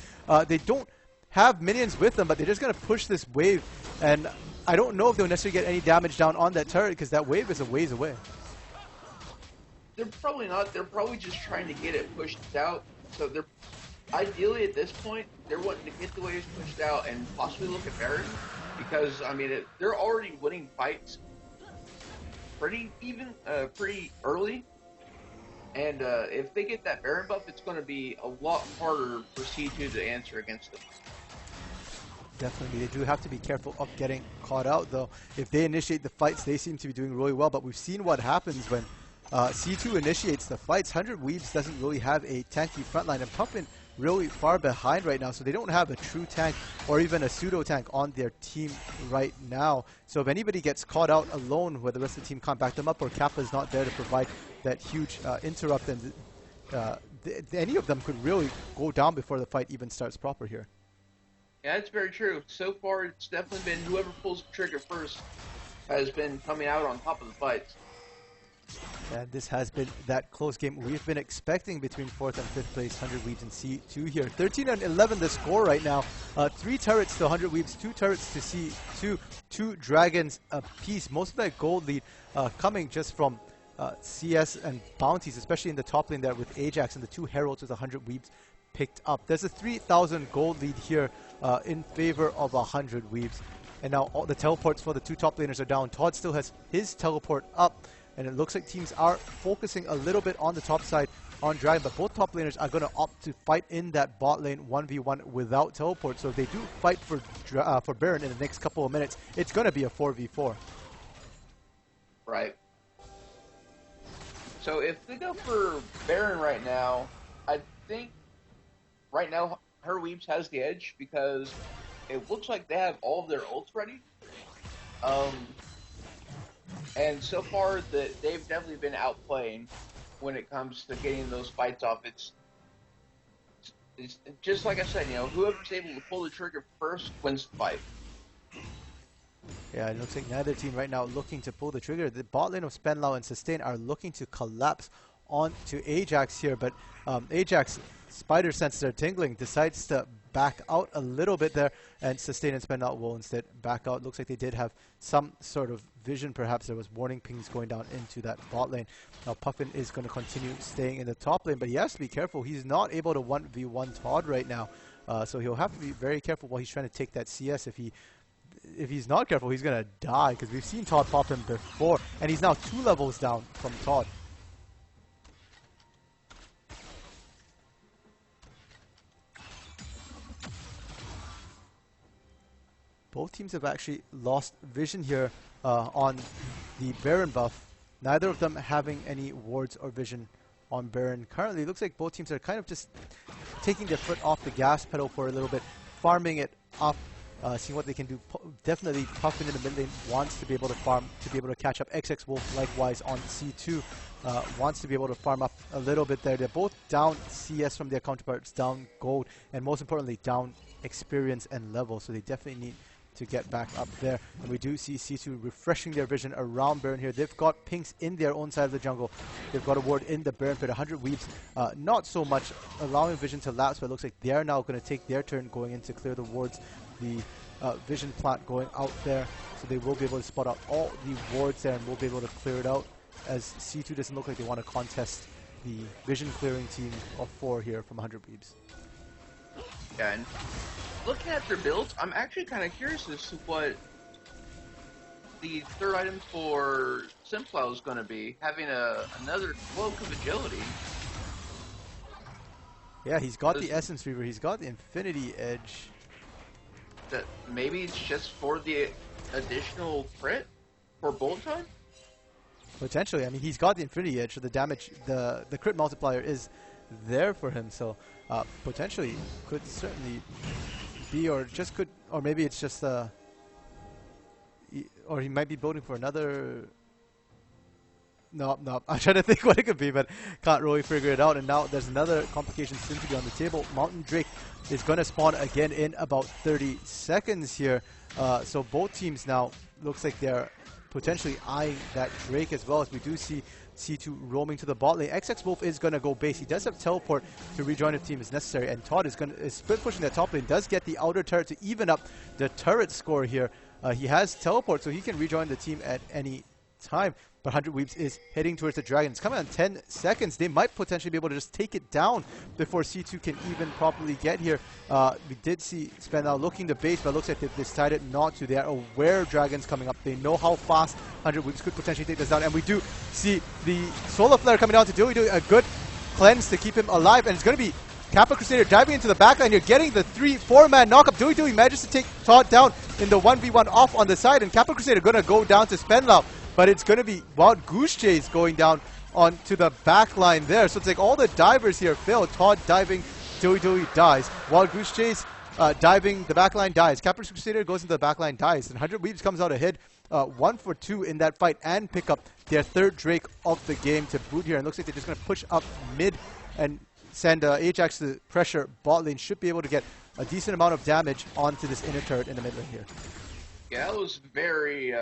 They don't have minions with them, but they're just going to push this wave, and I don't know if they'll necessarily get any damage down on that turret, because that wave is a ways away. They're probably not. They're probably just trying to get it pushed out. So they're ideally at this point, they're wanting to get the waves pushed out and possibly look at Baron, because I mean they're already winning fights pretty early. And if they get that Baron buff, it's going to be a lot harder for C2 to answer against them. Definitely, they do have to be careful of getting caught out, though. If they initiate the fights, they seem to be doing really well, but we've seen what happens when C2 initiates the fights. 100 Weaves doesn't really have a tanky frontline, and Puffin really far behind right now, so they don't have a true tank or even a pseudo tank on their team right now. So if anybody gets caught out alone where the rest of the team can't back them up, or Kappa is not there to provide that huge interrupt, then any of them could really go down before the fight even starts proper here. Yeah, that's very true. So far, it's definitely been whoever pulls the trigger first has been coming out on top of the fights. And this has been that close game we've been expecting between 4th and 5th place, 100 Weaves and C2 here. 13 and 11 the score right now. 3 turrets to 100 Weaves, 2 turrets to C2, 2 Dragons apiece. Most of that gold lead coming just from CS and bounties, especially in the top lane there with Ajax and the 2 Heralds with 100 Weaves picked up. There's a 3,000 gold lead here in favor of 100 Weaves. And now all the teleports for the 2 top laners are down. Todd still has his teleport up, and it looks like teams are focusing a little bit on the top side on Dragon, but both top laners are going to opt to fight in that bot lane 1v1 without teleport. So if they do fight for Baron in the next couple of minutes, it's going to be a 4v4. Right. So if they go for Baron right now, I think right now her Weeps has the edge, because it looks like they have all of their ults ready. And so far, they've definitely been outplaying when it comes to getting those fights off. It's just like I said, you know, whoever's able to pull the trigger first wins the fight. Yeah, it looks like neither team right now looking to pull the trigger. The bot lane of Spenlau and Sustain are looking to collapse onto Ajax here, but Ajax, spider senses are tingling, decides to back out a little bit there, and Sustain and Spenlau will instead back out. Looks like they did have some sort of vision, perhaps there was warning pings going down into that bot lane. Now Puffin is going to continue staying in the top lane, but he has to be careful. He's not able to 1v1 Todd right now, so he'll have to be very careful while he's trying to take that CS. If he's not careful, he's going to die, because we've seen Todd pop him before, and he's now 2 levels down from Todd. Both teams have actually lost vision here on the Baron buff. Neither of them having any wards or vision on Baron. Currently, it looks like both teams are kind of just taking their foot off the gas pedal for a little bit, farming it up, seeing what they can do. Definitely Puffin in the mid lane wants to be able to farm, to be able to catch up. XX Wolf likewise on C2 wants to be able to farm up a little bit there. They're both down CS from their counterparts, down gold, and most importantly down experience and level, so they definitely need to get back up there. And we do see C2 refreshing their vision around Baron here. They've got pinks in their own side of the jungle. They've got a ward in the Baron pit. 100 weeps, not so much allowing vision to lapse, but it looks like they're now going to take their turn going in to clear the wards. The vision plant going out there, so they will be able to spot out all the wards there and will be able to clear it out, as C2 doesn't look like they want to contest the vision clearing team of 4 here from 100 weeps. Yeah, and looking at their builds, I'm actually kind of curious as to what the third item for Simplow is going to be, having another cloak of agility. Yeah, he's got the Essence Reaver, he's got the Infinity Edge. That maybe it's just for the additional crit for bullet time? Potentially. I mean, he's got the Infinity Edge, so the damage, the crit multiplier is there for him. So potentially could certainly be, or just could, or maybe it's just or he might be building for another. No, I'm trying to think what it could be, but can't really figure it out. And now there's another complication soon to be on the table. Mountain Drake is going to spawn again in about 30 seconds here. So both teams now looks like they're potentially eyeing that Drake, as well as we do see C2 roaming to the bot lane. XX Wolf is going to go base. He does have teleport to rejoin the team as necessary, and Todd is split pushing that top lane, does get the outer turret to even up the turret score here. He has teleport, so he can rejoin the team at any time. But 100 Weeps is heading towards the dragon. It's coming on 10 seconds. They might potentially be able to just take it down before C2 can even properly get here. We did see Spen now looking to base, but it looks like they've decided not to. They are aware Dragon's coming up. They know how fast 100 Weeps could potentially take this down. And we do see the Solar Flare coming down to Dewey doing a good cleanse to keep him alive. And it's going to be Kappa Crusader diving into the backline here, getting the 3-4-man knockup. Dewey manages to take Todd down in the 1v1 off on the side, and Kappa Crusader going to go down to Spenlau. But it's going to be Wild Goose Chase going down onto the back line there. So it's like all the divers here fail. Todd diving, Dewey dies. Wild Goose Chase diving, the back line dies. Captain Crusader goes into the back line, dies. And 100 Weeps comes out ahead 1 for 2 in that fight and pick up their third Drake of the game to boot here. And looks like they're just going to push up mid and send Ajax to pressure bot lane. Should be able to get a decent amount of damage onto this inner turret in the mid lane here. Yeah, that was very...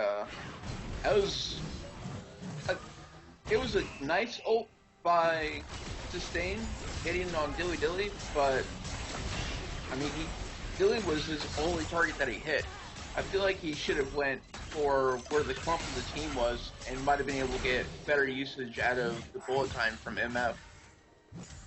it was a nice ult by Sustain hitting on Dilly, but I mean, Dilly was his only target that he hit. I feel like he should have went for where the clump of the team was and might have been able to get better usage out of the bullet time from MF.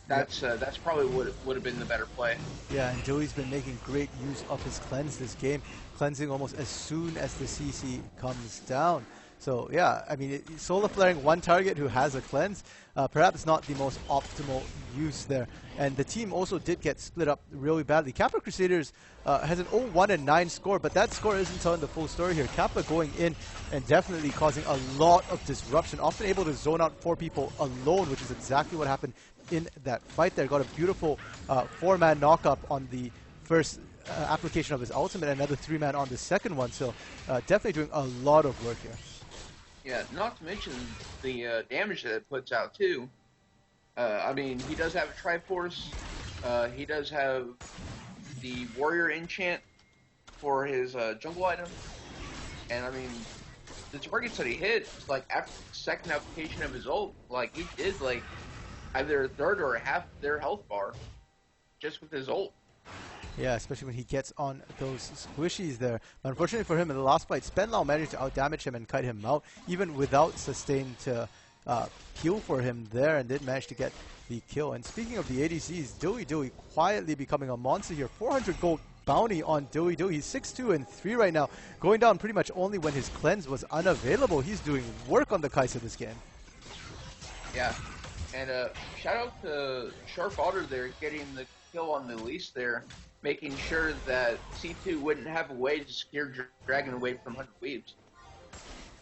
That's probably what would have been the better play. Yeah, and Joey's been making great use of his cleanse this game, cleansing almost as soon as the CC comes down. So yeah, I mean, solar flaring one target who has a cleanse, perhaps not the most optimal use there. And the team also did get split up really badly. Kappa Crusaders has an 0-1-9 score, but that score isn't telling the full story here. Kappa going in and definitely causing a lot of disruption, often able to zone out 4 people alone, which is exactly what happened in that fight there. Got a beautiful 4-man knockup on the first application of his ultimate, and another 3-man on the second one. So definitely doing a lot of work here. Yeah, not to mention the damage that it puts out too. I mean, he does have a Triforce. He does have the Warrior enchant for his jungle item. And I mean, the targets that he hit, like after the second application of his ult, like he did like either a third or a half their health bar just with his ult. Yeah, especially when he gets on those squishies there. But unfortunately for him, in the last fight, Spenlau managed to outdamage him and cut him out, even without sustain to heal for him there, and did manage to get the kill. And speaking of the ADCs, Dewey quietly becoming a monster here. 400 gold bounty on Dewey. He's 6-2 and 3 right now, going down pretty much only when his cleanse was unavailable. He's doing work on the Kai'Sa this game. Yeah, and shout out to Sharp Otter there, getting the kill on the Elise there, making sure that C2 wouldn't have a way to scare Dragon away from 100 Weeps.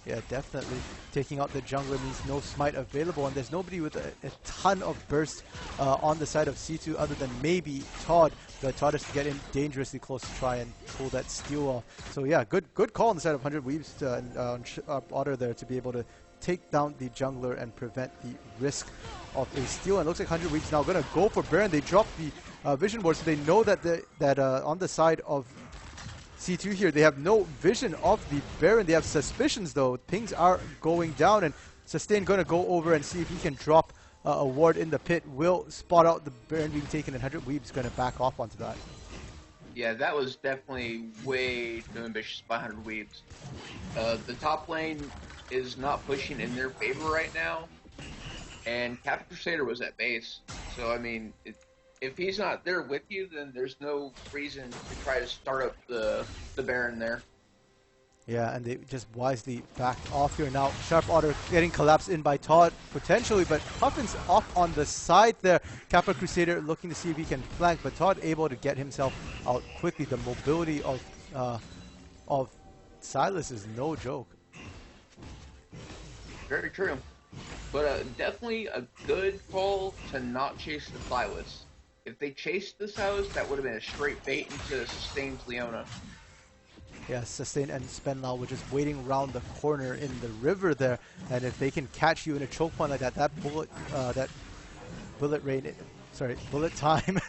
Yeah, definitely. Taking out the jungler means no smite available, and there's nobody with a ton of burst on the side of C2 other than maybe Todd. But Todd has to get in dangerously close to try and pull that steal off. So yeah, good call on the side of 100 Weeps and Otter there to be able to take down the jungler and prevent the risk of a steal. And it looks like 100 Weeps now going to go for Baron. They drop the vision board, so they know that on the side of C2 here. They have no vision of the Baron. They have suspicions though. Things are going down, and Sustain going to go over and see if he can drop a ward in the pit. Will spot out the Baron being taken, and 100 Weeb's going to back off onto that. Yeah, that was definitely way too ambitious by 100 Weebs. The top lane is not pushing in their favor right now, and Captain Crusader was at base. So, I mean, if he's not there with you, then there's no reason to try to start up the Baron there. Yeah, and they just wisely backed off here. Now, Sharp Otter getting collapsed in by Todd, potentially, but Puffin's off on the side there. Kappa Crusader looking to see if he can flank, but Todd able to get himself out quickly. The mobility of Silas is no joke. Very true. But definitely a good call to not chase the Silas. If they chased the Silas, that would have been a straight bait into Sustain's Leona. Yeah, Sustain and Spenlau were just waiting around the corner in the river there, and if they can catch you in a choke point like that, that bullet time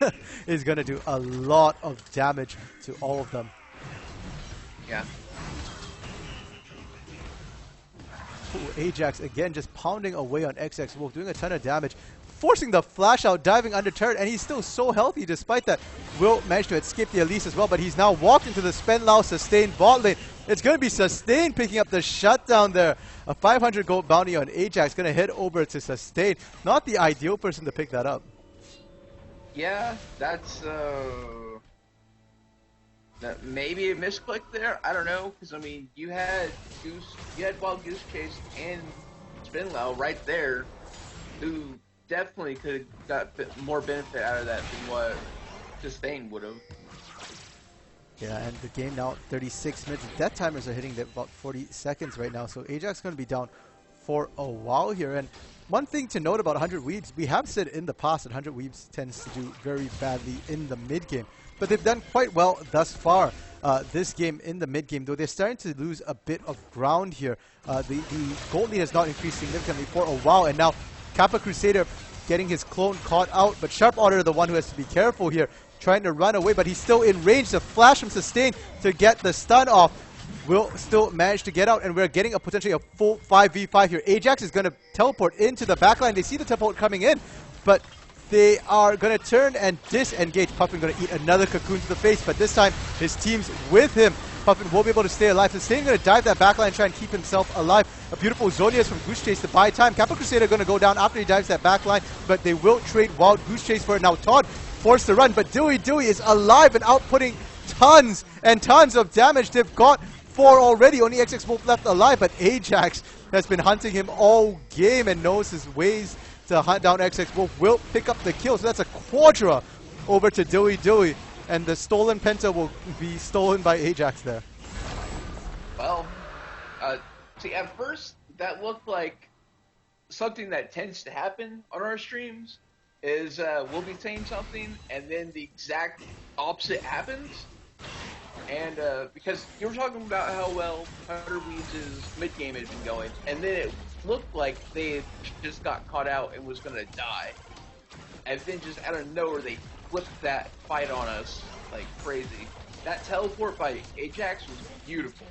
is going to do a lot of damage to all of them. Yeah. Ooh, Ajax again just pounding away on XX Wolf, doing a ton of damage, forcing the flash out, diving under turret, and he's still so healthy despite that. Will managed to escape the Elise as well, but he's now walked into the Spenlau Sustain bot lane. It's going to be Sustain picking up the shutdown there. A 500 gold bounty on Ajax, going to head over to Sustain. Not the ideal person to pick that up. Yeah, that's maybe a misclick there. I don't know, because I mean, you had Wild Goose Chase and Spinlow right there, who definitely could have got more benefit out of that than what Sustain would have. Yeah, and the game now 36 minutes. Death timers are hitting at about 40 seconds right now, so Ajax going to be down for a while here. And one thing to note about 100 Weebs, we have said in the past that 100 Weebs tends to do very badly in the mid game, but they've done quite well thus far this game in the mid game, though they're starting to lose a bit of ground here. The gold lead has not increased significantly for a while, and now Kappa Crusader getting his clone caught out, but Sharp Otter the one who has to be careful here, trying to run away, but he's still in range. The flash from Sustain to get the stun off will still manage to get out, and we're getting potentially a full 5v5 here. Ajax is going to teleport into the backline. They see the teleport coming in, but they are going to turn and disengage. Puffin going to eat another cocoon to the face, but this time his team's with him. Puffin will be able to stay alive. Sustain going to dive that backline and try and keep himself alive. A beautiful Zonius from Goose Chase to buy time. Kappa Crusader going to go down after he dives that backline, but they will trade Wild Goose Chase for it. Now Todd forced to run, but Dewey is alive and outputting tons and tons of damage. They've got 4 already. Only XX Wolf left alive, but Ajax has been hunting him all game and knows his ways to hunt down XX Wolf. Will pick up the kill, so that's a Quadra over to Dewey, and the stolen Penta will be stolen by Ajax there. Well, see, at first that looked like something that tends to happen on our streams. Is we'll be saying something and then the exact opposite happens. And because you were talking about how well 100 Weeds' mid game had been going, and then it looked like they just got caught out and was going to die. And then just out of nowhere, they flipped that fight on us like crazy. That teleport by Ajax was beautiful.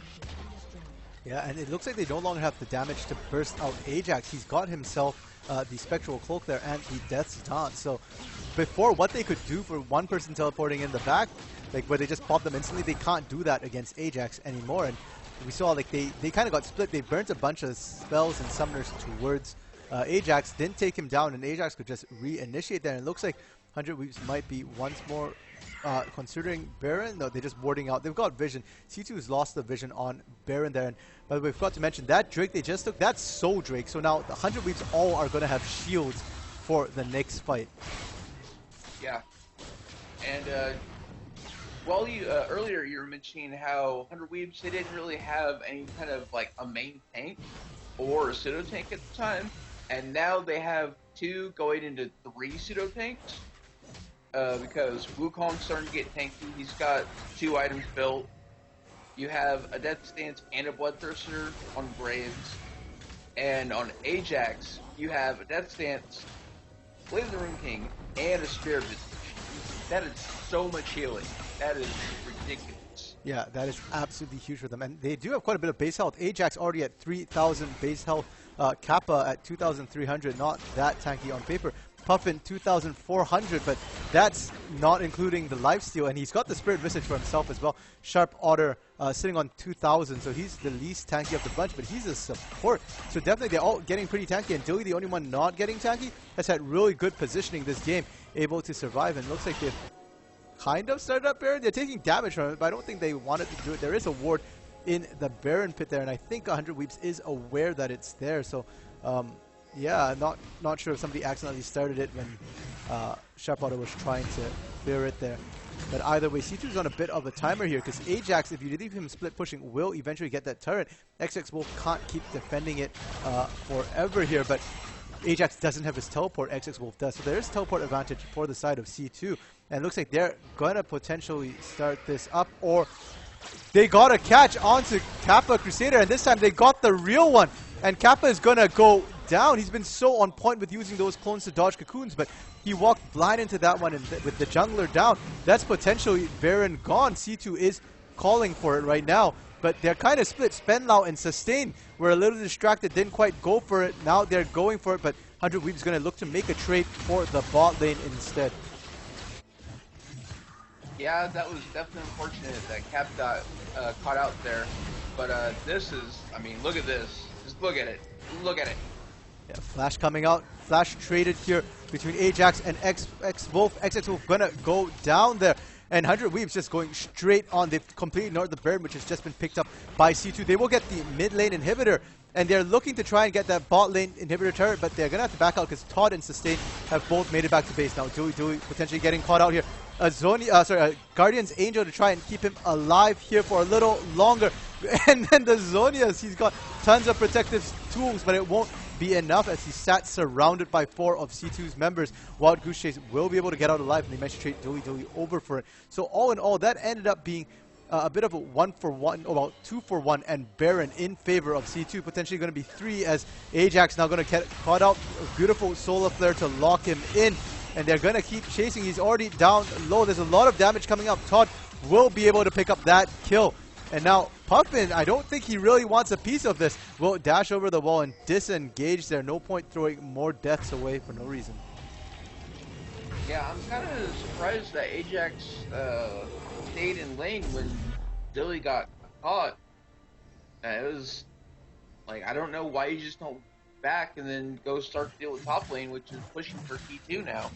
Yeah, and it looks like they no longer have the damage to burst out Ajax. He's got himself the Spectral Cloak there and the Death's Taunt. So before, what they could do for one person teleporting in the back, like where they just pop them instantly, they can't do that against Ajax anymore. And we saw like they kind of got split. They burnt a bunch of spells and summoners towards Ajax, didn't take him down, and Ajax could just reinitiate there. And it looks like 100 Weeks might be once more considering Baron. No, they're just warding out. They've got vision. C2 has lost the vision on Baron there. And by the way, we forgot to mention that Drake they just took, that's Soul Drake. So now the 100 Weeks all are going to have shields for the next fight. Yeah. And while you earlier you were mentioning how 100 Weebs, they didn't really have any kind of like a main tank or a pseudo tank at the time, and now they have 2 going into 3 pseudo tanks because Wukong's starting to get tanky. He's got 2 items built. You have a Death Stance and a Bloodthirster on Graves, and on Ajax you have a Death Stance, Blade of the Rune King, and a Spirit Visitation. That is so much healing. That is ridiculous. Yeah, that is absolutely huge for them. And they do have quite a bit of base health. Ajax already at 3,000 base health. Kappa at 2,300. Not that tanky on paper. Puffin 2,400, but that's not including the lifesteal. And he's got the Spirit Visage for himself as well. Sharp Otter sitting on 2,000, so he's the least tanky of the bunch, but he's a support. So definitely they're all getting pretty tanky. And Dilly, the only one not getting tanky, has had really good positioning this game, able to survive. And looks like they've kind of started up Baron. They're taking damage from it, but I don't think they wanted to do it. There is a ward in the Baron pit there, and I think 100 Weeps is aware that it's there. So, yeah, not sure if somebody accidentally started it when Sharp Otter was trying to clear it there. But either way, C2's on a bit of a timer here, because Ajax, if you leave him split pushing, will eventually get that turret. XX Wolf can't keep defending it forever here, but Ajax doesn't have his teleport, XX Wolf does. So there is teleport advantage for the side of C2. And it looks like they're going to potentially start this up, or they got to catch onto Kappa Crusader, and this time they got the real one. And Kappa is going to go down. He's been so on point with using those clones to dodge cocoons, but he walked blind into that one, and with the jungler down, that's potentially Baron gone. C2 is calling for it right now, but they're kind of split. Spenlau and Sustain were a little distracted, didn't quite go for it. Now they're going for it, but 100 Weeb's going to look to make a trade for the bot lane instead. Yeah, that was definitely unfortunate that Cap got caught out there. But this is, I mean, look at this. Just look at it. Look at it. Yeah, Flash coming out. Flash traded here between Ajax and Wolf. XX Wolf gonna go down there. And 100 Weeb's just going straight on. They've completely ignored the Baron, which has just been picked up by C2. They will get the mid lane inhibitor, and they're looking to try and get that bot lane inhibitor turret, but they're gonna have to back out because Todd and Sustain have both made it back to base. Now Dewey potentially getting caught out here. Guardian's Angel to try and keep him alive here for a little longer. And then the Zonias, he's got tons of protective tools, but it won't be enough as he sat surrounded by 4 of C2's members. Wild Goose Chase will be able to get out alive, and they managed to trade Dilly over for it. So all in all, that ended up being a bit of a 1-for-1, about 2-for-1, and Baron in favor of C2. Potentially going to be 3 as Ajax now going to get caught out. A beautiful Solar Flare to lock him in. And they're going to keep chasing. He's already down low. There's a lot of damage coming up. Todd will be able to pick up that kill. And now Puffin, I don't think he really wants a piece of this. Will dash over the wall and disengage there. No point throwing more deaths away for no reason. Yeah, I'm kind of surprised that Ajax stayed in lane when Dilly got caught. It was like, I don't know why you just don't back and then go start to deal with top lane, which is pushing for T2 now.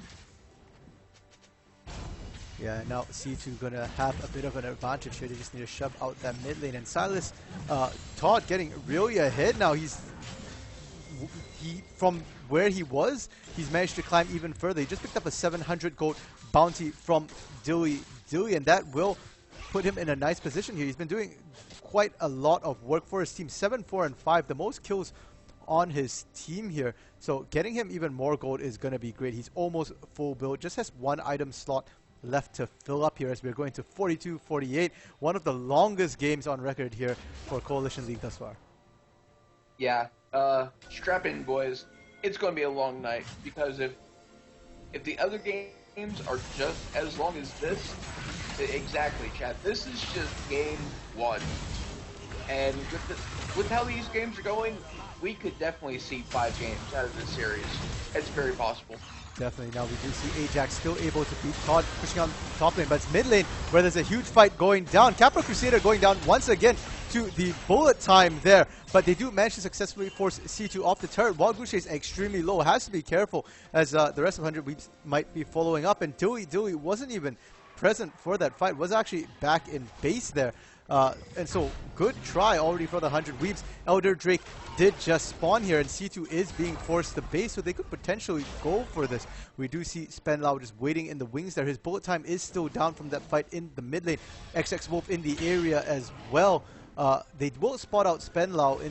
Yeah, now C2 gonna have a bit of an advantage here. They just need to shove out that mid lane. And Silas, Todd getting really ahead now. He from where he was, he's managed to climb even further. He just picked up a 700 gold bounty from Dilly, and that will put him in a nice position here. He's been doing quite a lot of work for his team. 7, 4, and 5, the most kills on his team here. So getting him even more gold is going to be great. He's almost full build, just has 1 item slot left to fill up here as we're going to 42-48. One of the longest games on record here for Coalition League thus far. Yeah, strap in, boys. It's going to be a long night, because if the other games are just as long as this, exactly, chat. This is just game 1. And with how these games are going, we could definitely see 5 games out of this series. It's very possible. Definitely. Now we do see Ajax still able to beat Todd, pushing on top lane, but it's mid lane where there's a huge fight going down. Kappa Crusader going down once again to the bullet time there, but they do manage to successfully force C2 off the turret. Wild Goose is extremely low, has to be careful as the rest of 100 Weeps might be following up, and Dilly wasn't even present for that fight, was actually back in base there. And so, good try already for the 100 Weeps. Elder Drake did just spawn here, and C2 is being forced to base, so they could potentially go for this. We do see Spenlau just waiting in the wings there. His bullet time is still down from that fight in the mid lane. XX Wolf in the area as well. They will spot out Spenlau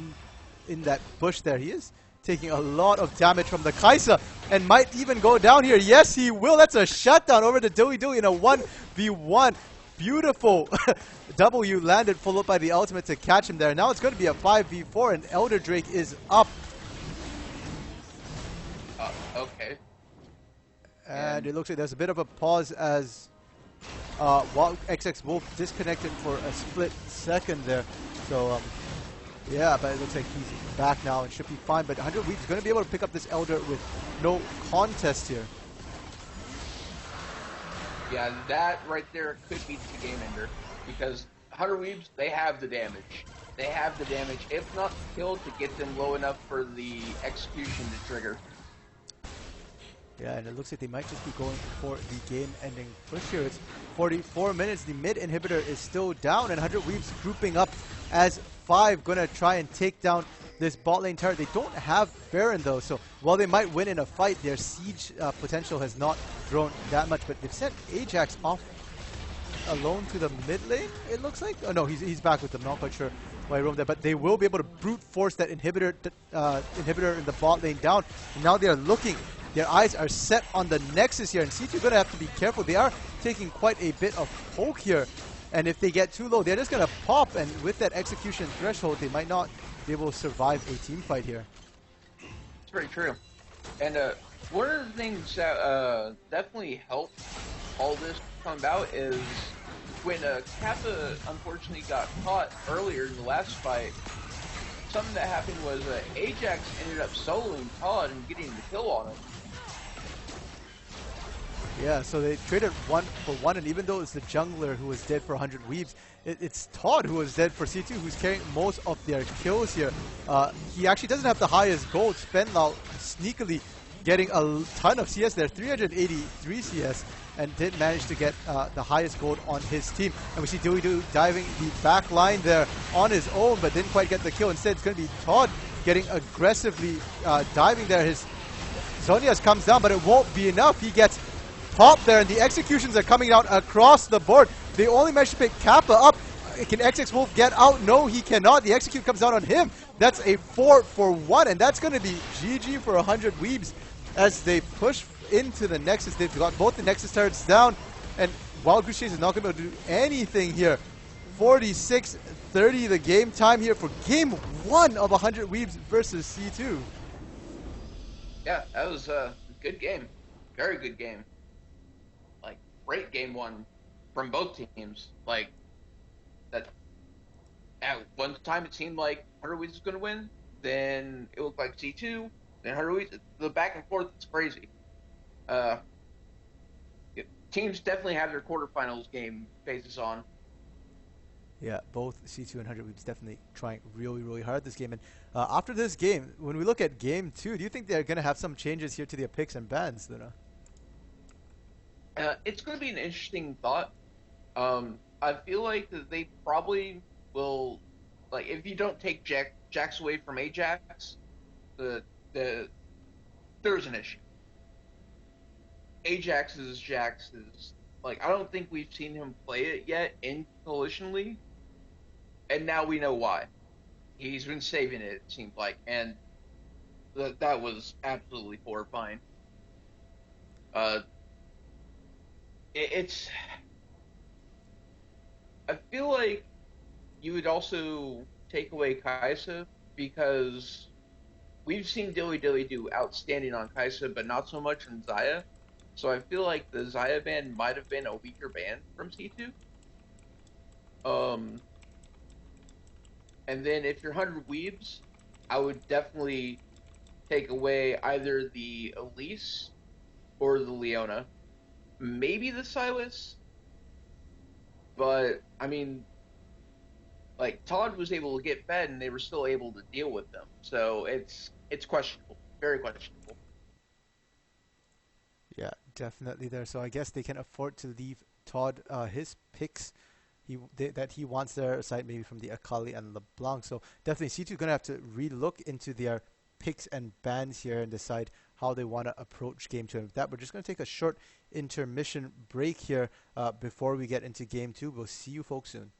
in that bush there. He is taking a lot of damage from the Kai'Sa and might even go down here. Yes, he will. That's a shutdown over to Dilly in a 1v1. Beautiful W landed, followed by the ultimate to catch him there. Now it's going to be a 5v4, and Elder Drake is up. Okay. And it looks like there's a bit of a pause as while XX Wolf disconnected for a split second there. So, yeah, but it looks like he's back now and should be fine. But 100 Weeb's going to be able to pick up this Elder with no contest here. Yeah, that right there could be the game ender because 100 Weebs, they have the damage. They have the damage, if not the kill, to get them low enough for the execution to trigger. Yeah, and it looks like they might just be going for the game-ending push here. It's 44 minutes. The mid inhibitor is still down, and 100 Weebs grouping up as 5, going to try and take down this bot lane turret. They don't have Baron, though, so while they might win in a fight, their siege potential has not grown that much. But they've sent Ajax off alone to the mid lane, it looks like. Oh, no, he's back with them. Not quite sure why he roamed there, but they will be able to brute force that inhibitor in the bot lane down. And now they are looking. Their eyes are set on the Nexus here, and C2 going to have to be careful. They are taking quite a bit of poke here, and if they get too low, they're just going to pop, and with that execution threshold, they might not be able to survive a team fight here. It's very true. And one of the things that definitely helped all this come about is when Kappa unfortunately got caught earlier in the last fight, something that happened was Ajax ended up soloing Todd and getting the kill on him. Yeah, so they traded 1 for 1, and even though it's the jungler who was dead for 100 Weebs, it's Todd who was dead for C2, who's carrying most of their kills here. He actually doesn't have the highest gold. Spenlau sneakily getting a ton of CS there, 383 CS, and did manage to get the highest gold on his team. And we see Dewey diving the back line there on his own, but didn't quite get the kill. Instead, it's going to be Todd getting aggressively diving there. His Zonias comes down, but it won't be enough. He gets popped there, and the executions are coming out across the board. They only managed to pick Kappa up. Can XX Wolf get out? No, he cannot. The execute comes out on him. That's a 4 for 1, and that's going to be GG for 100 Weebs as they push into the Nexus. They've got both the Nexus turrets down, and Wild Goose Chase is not going to do anything here. 46-30 the game time here for game 1 of 100 Weebs versus C2. Yeah, that was a good game. Very good game. Like, great game 1 from both teams. Like, that at one time it seemed like 100 Weebs was going to win, then it looked like C2, then 100 Weebs. The back and forth is crazy. Teams definitely have their quarterfinals game phases on. Yeah, both C2 and 100 Weebs definitely trying really, really hard this game. And after this game, when we look at game 2, do you think they're going to have some changes here to their picks and bans, Luna? It's going to be an interesting thought. I feel like that they probably will, like, if you don't take Jax away from Ajax, there's an issue. Ajax is Jax is, like, I don't think we've seen him play it yet in Coalition League, and now we know why. He's been saving it seems like, and that was absolutely horrifying. It's I feel like you would also take away Kaisa because we've seen Dilly Dilly do outstanding on Kaisa, but not so much on Xayah. So I feel like the Xayah ban might have been a weaker ban from C2. And then if you're 100 Weebs, I would definitely take away either the Elise or the Leona. Maybe the Silas. But, I mean, like, Todd was able to get fed and they were still able to deal with them. So it's questionable. Very questionable. Yeah, definitely there. So I guess they can afford to leave Todd his picks that he wants there aside, maybe from the Akali and LeBlanc. So definitely C2 going to have to relook into their picks and bans here and decide how they want to approach game 2. And with that, we're just going to take a short intermission break here before we get into game 2. We'll see you folks soon.